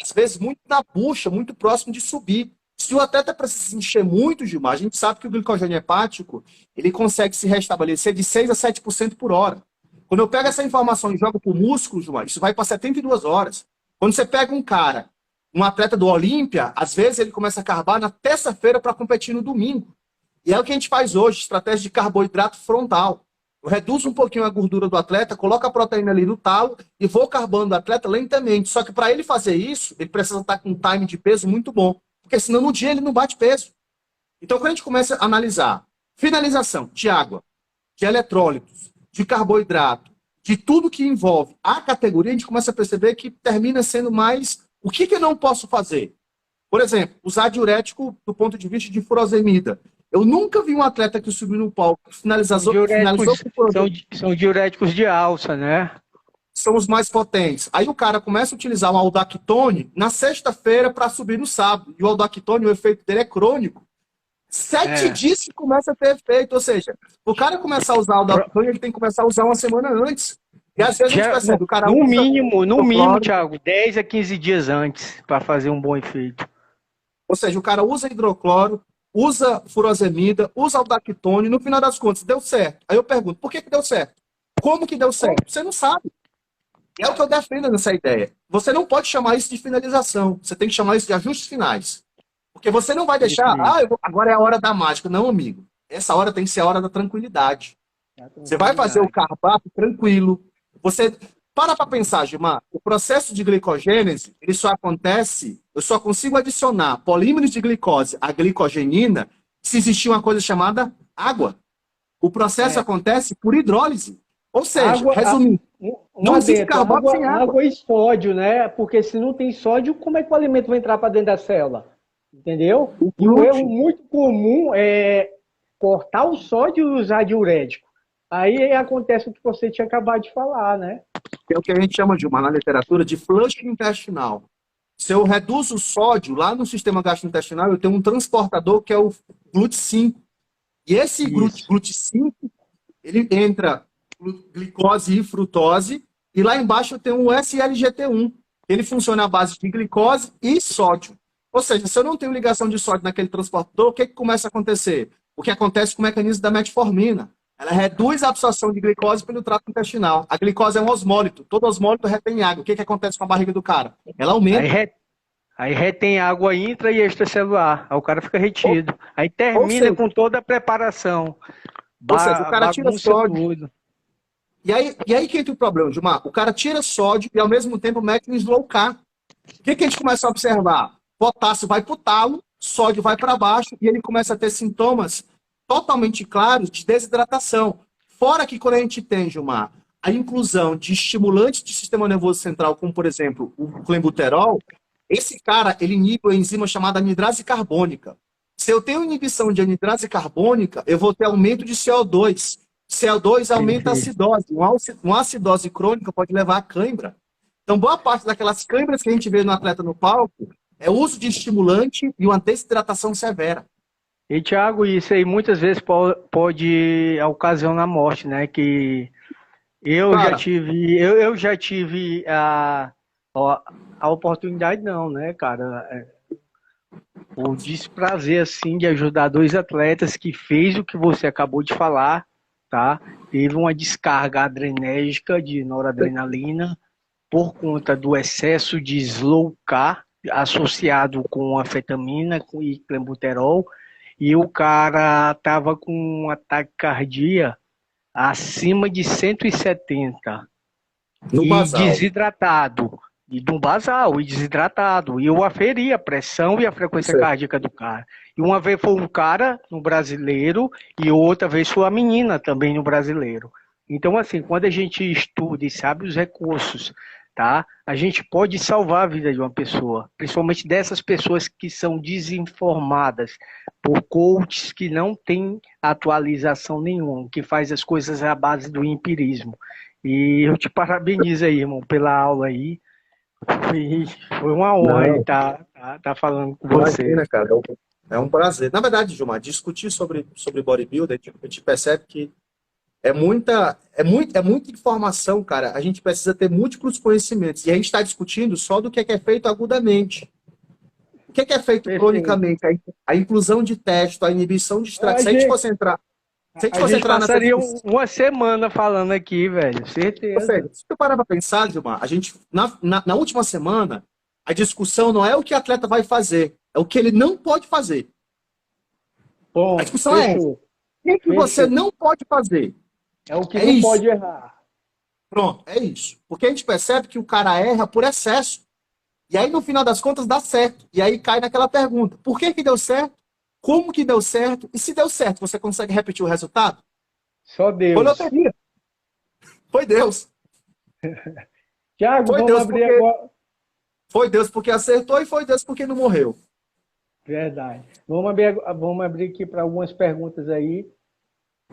às vezes muito na bucha, muito próximo de subir. Se o atleta precisa se encher muito, Gilmar, a gente sabe que o glicogênio hepático, ele consegue se restabelecer de 6 a 7% por hora. Quando eu pego essa informação e jogo pro músculo, Gilmar, isso vai para 72 horas. Quando você pega um cara, um atleta do Olímpia, às vezes ele começa a carbar na terça-feira para competir no domingo. E é o que a gente faz hoje, estratégia de carboidrato frontal. Eu reduzo um pouquinho a gordura do atleta, coloco a proteína ali no talo e vou carbando o atleta lentamente. Só que para ele fazer isso, ele precisa estar com um time de peso muito bom. Porque senão no dia ele não bate peso. Então quando a gente começa a analisar finalização de água, de eletrólitos, de carboidrato, de tudo que envolve a categoria, a gente começa a perceber que termina sendo mais o que eu não posso fazer. Por exemplo, usar diurético do ponto de vista de furosemida. Eu nunca vi um atleta que subiu no palco e finalizou São diuréticos de alça, né? São os mais potentes. Aí o cara começa a utilizar o aldactone na sexta-feira para subir no sábado. E o aldactone, o efeito dele é crônico. 7 dias que começa a ter efeito. Ou seja, o cara começar a usar o aldactone, ele tem que começar a usar uma semana antes. E às vezes a gente percebe, o cara no mínimo, Thiago, 10 a 15 dias antes para fazer um bom efeito. Ou seja, o cara usa hidrocloro, usa furosemida, usa aldactone, no final das contas, deu certo. Aí eu pergunto, por que deu certo? Como que deu certo? Você não sabe. É o que eu defendo nessa ideia. Você não pode chamar isso de finalização. Você tem que chamar isso de ajustes finais. Porque você não vai deixar, agora é a hora da mágica. Não, amigo. Essa hora tem que ser a hora da tranquilidade. Você vai fazer o carboidrato tranquilo. Você para pensar, Gilmar. O processo de glicogênese, ele só acontece, eu só consigo adicionar polímeros de glicose à glicogenina se existir uma coisa chamada água. O processo acontece por hidrólise. Ou seja, resumindo, não existe carboidrato sem água. Água e sódio, né? Porque se não tem sódio, como é que o alimento vai entrar para dentro da célula? Entendeu? E um erro muito comum é cortar o sódio e usar diurético. Aí acontece o que você tinha acabado de falar, né? É o que a gente chama, Gilmar, na literatura, de flush intestinal. Se eu reduzo o sódio lá no sistema gastrointestinal, eu tenho um transportador que é o GLUT5. E esse GLUT5, ele entra glicose e frutose, e lá embaixo eu tenho um SLGT1. Ele funciona à base de glicose e sódio. Ou seja, se eu não tenho ligação de sódio naquele transportador, o que começa a acontecer? O que acontece com o mecanismo da metformina. Ela reduz a absorção de glicose pelo trato intestinal. A glicose é um osmólito. Todo osmólito retém água. O que acontece com a barriga do cara? Ela aumenta. Aí retém água intra e extracelular. Aí o cara fica retido. Aí termina com toda a preparação. Ou seja, o cara tira sódio. E aí que entra o problema, Gilmar. O cara tira sódio e ao mesmo tempo mete um slow carb. O que a gente começa a observar? Potássio vai para o talo, sódio vai para baixo e ele começa a ter sintomas totalmente claros de desidratação. Fora que quando a gente tem, Gilmar, a inclusão de estimulantes do sistema nervoso central, como por exemplo o clenbuterol, esse cara ele inibe a enzima chamada anidrase carbônica. Se eu tenho inibição de anidrase carbônica, eu vou ter aumento de CO2. CO2 aumenta a acidose. Uma acidose crônica pode levar a cãibra. Então, boa parte daquelas cãibras que a gente vê no atleta no palco é o uso de estimulante e uma desidratação severa. E, Thiago, isso aí muitas vezes pode ocasionar morte, né? Que eu já tive a oportunidade, não, né, cara? O desprazer, assim, de ajudar 2 atletas que fez o que você acabou de falar, tá? Teve uma descarga adrenérgica de noradrenalina por conta do excesso de slow carb associado com anfetamina e clenbuterol, e o cara tava com um ataque cardíaco acima de 170 no basal. Desidratado, e no basal, e desidratado, e eu aferi a pressão e a frequência cardíaca do cara. E uma vez foi um cara no brasileiro e outra vez foi a menina também no brasileiro. Então, assim, quando a gente estuda e sabe os recursos, tá? A gente pode salvar a vida de uma pessoa, principalmente dessas pessoas que são desinformadas por coaches que não têm atualização nenhuma, que faz as coisas à base do empirismo. E eu te parabenizo aí, irmão, pela aula aí. Foi uma honra estar falando com você. Imagina, cara, é um prazer. Na verdade, Gilmar, discutir sobre bodybuilder, a gente percebe que é muita informação, cara. A gente precisa ter múltiplos conhecimentos. E a gente está discutindo só do que é feito agudamente. O que é feito cronicamente? A inclusão de testo, a inibição de extrato. Se a gente fosse entrar Se a gente A fosse gente entrar nessa passaria discussão, uma semana falando aqui, velho. ou Certeza. seja, se tu parar pra pensar, Gilmar, a gente, na última semana, a discussão não é o que o atleta vai fazer, é o que ele não pode fazer. A Bom, discussão é essa. O fechou. que você Fechou. não pode fazer? É o que É não isso. pode errar. Pronto, é isso. Porque a gente percebe que o cara erra por excesso. E aí, no final das contas, dá certo. E aí cai naquela pergunta: por que que deu certo? Como que deu certo? E se deu certo, você consegue repetir o resultado? Só Foi Deus. loteria. Foi Deus. Tiago, Foi vamos Deus abrir porque, agora. foi Deus porque acertou e foi Deus porque não morreu. Verdade. Vamos abrir aqui para algumas perguntas aí.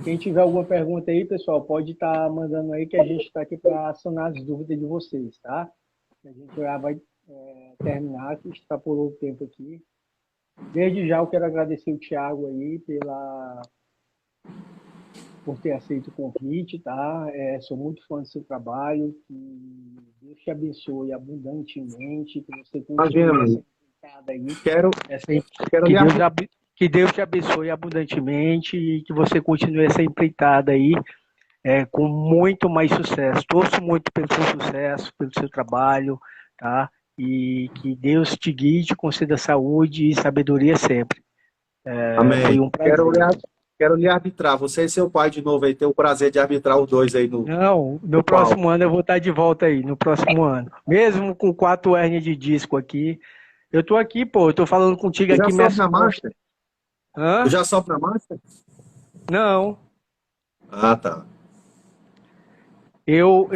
Quem tiver alguma pergunta aí, pessoal, pode estar mandando aí que a gente está aqui para sanar as dúvidas de vocês, tá? A gente já vai terminar, que extrapolou o tempo aqui. Desde já eu quero agradecer o Thiago aí por ter aceito o convite, tá? Sou muito fã do seu trabalho, que Deus te abençoe abundantemente, que você Imagina, continue essa amigo. empreitada aí, Quero, essa, quero que lhe Que Deus te abençoe abundantemente e que você continue essa empreitada aí com muito mais sucesso. Torço muito pelo seu sucesso, pelo seu trabalho, tá? E que Deus te guie, te conceda saúde e sabedoria sempre. Foi Amém. um prazer. Quero lhe arbitrar. Você e seu pai de novo aí, ter o prazer de arbitrar os dois aí Não, no no palco. próximo ano eu vou estar de volta aí, no próximo ano. Mesmo com 4 hérnias de disco aqui. Eu tô aqui, pô, eu tô falando contigo Eu já aqui, sobe minhas na costas. Master? Eu Hã? já sobe na Master? Não. Ah, tá. Eu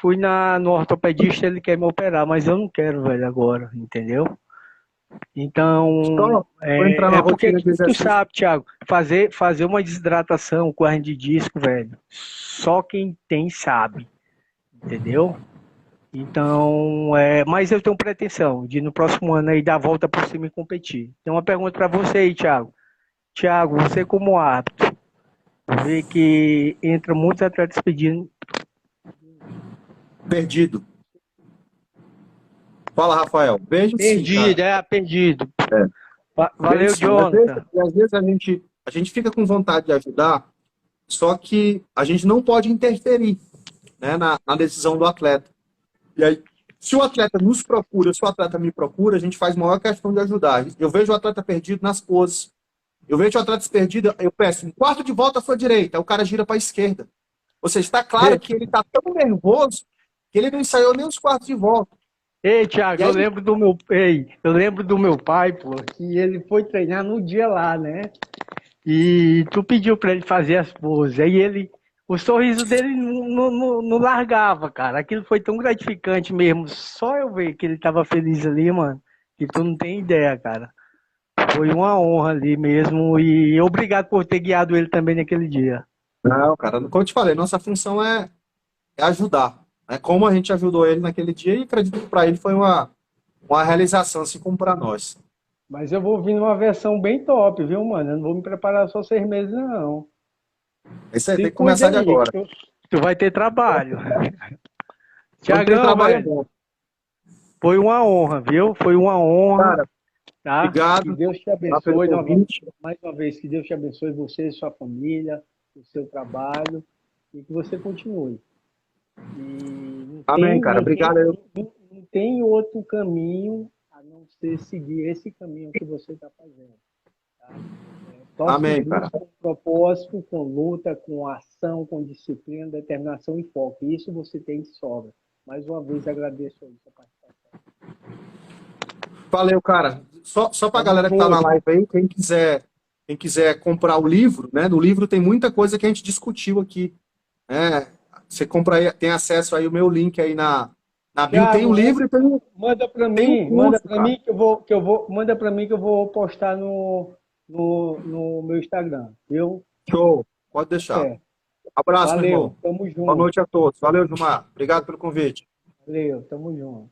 fui no ortopedista, ele quer me operar, mas eu não quero, velho, agora, entendeu? Então, Só vou entrar na porque rotina de tu exercício. sabe, Thiago, fazer uma desidratação com hernia de disco, velho, só quem tem sabe, entendeu? Então, mas eu tenho pretensão de no próximo ano aí dar a volta por cima e competir. Tem uma pergunta para você aí, Thiago. Thiago, você como árbitro, vê que entra muitos atletas pedindo. Perdido. Fala, Rafael. Vejo sim, cara. Perdido. É. Vejo Valeu, sim. Jonathan. Às vezes a gente fica com vontade de ajudar, só que a gente não pode interferir, né, na decisão do atleta. E aí, se o atleta nos procura, se o atleta me procura, a gente faz maior questão de ajudar. Eu vejo o atleta perdido nas poses. Eu vejo o atleta perdido, eu peço um quarto de volta à sua direita, aí o cara gira para a esquerda. Ou seja, está claro que ele está tão nervoso que ele não ensaiou nem os quartos de volta. Ei, E Thiago, aí, eu lembro do meu pai, pô, que ele foi treinar no dia lá, né? E tu pediu pra ele fazer as poses. Aí o sorriso dele não largava, cara. Aquilo foi tão gratificante mesmo. Só eu ver que ele tava feliz ali, mano, que tu não tem ideia, cara. Foi uma honra ali mesmo. E obrigado por ter guiado ele também naquele dia. não, cara, como eu te falei, nossa função é ajudar. É como a gente ajudou ele naquele dia e acredito que para ele foi uma realização, assim como para nós. Mas eu vou vir numa versão bem top, viu, mano? Eu não vou me preparar só 6 meses, não. Isso aí Se tem que cuida começar de aí, que agora. tu vai ter trabalho. Quando tem Tiagão, trabalho é velho, bom. foi uma honra, viu? Foi uma honra, Cara, tá? Que obrigado Deus te pelo abençoe convite. mais uma vez, que Deus te abençoe você, sua família, o seu trabalho e que você continue. E Amém, cara. Obrigado aí. não tem outro caminho a não ser seguir esse caminho que você está fazendo. Tá? Torce o Amém, bucho cara. com propósito, com luta, com ação, com disciplina, determinação e foco. Isso você tem de sobra. Mais uma vez agradeço aí sua participação. Valeu, cara. Só para a Tamo galera que tá na junto. live aí, quem quiser comprar o livro, né? No livro tem muita coisa que a gente discutiu aqui. Né? Você compra aí, tem acesso aí o meu link aí na bio. Tem o Thiago, livro e manda para tem o curso, cara. manda para mim que eu vou postar no meu Instagram, viu? Show. Pode deixar. É. Abraço, meu Valeu, irmão. tamo Boa junto. noite a todos. Valeu, Gilmar. Obrigado pelo convite. Valeu, tamo junto.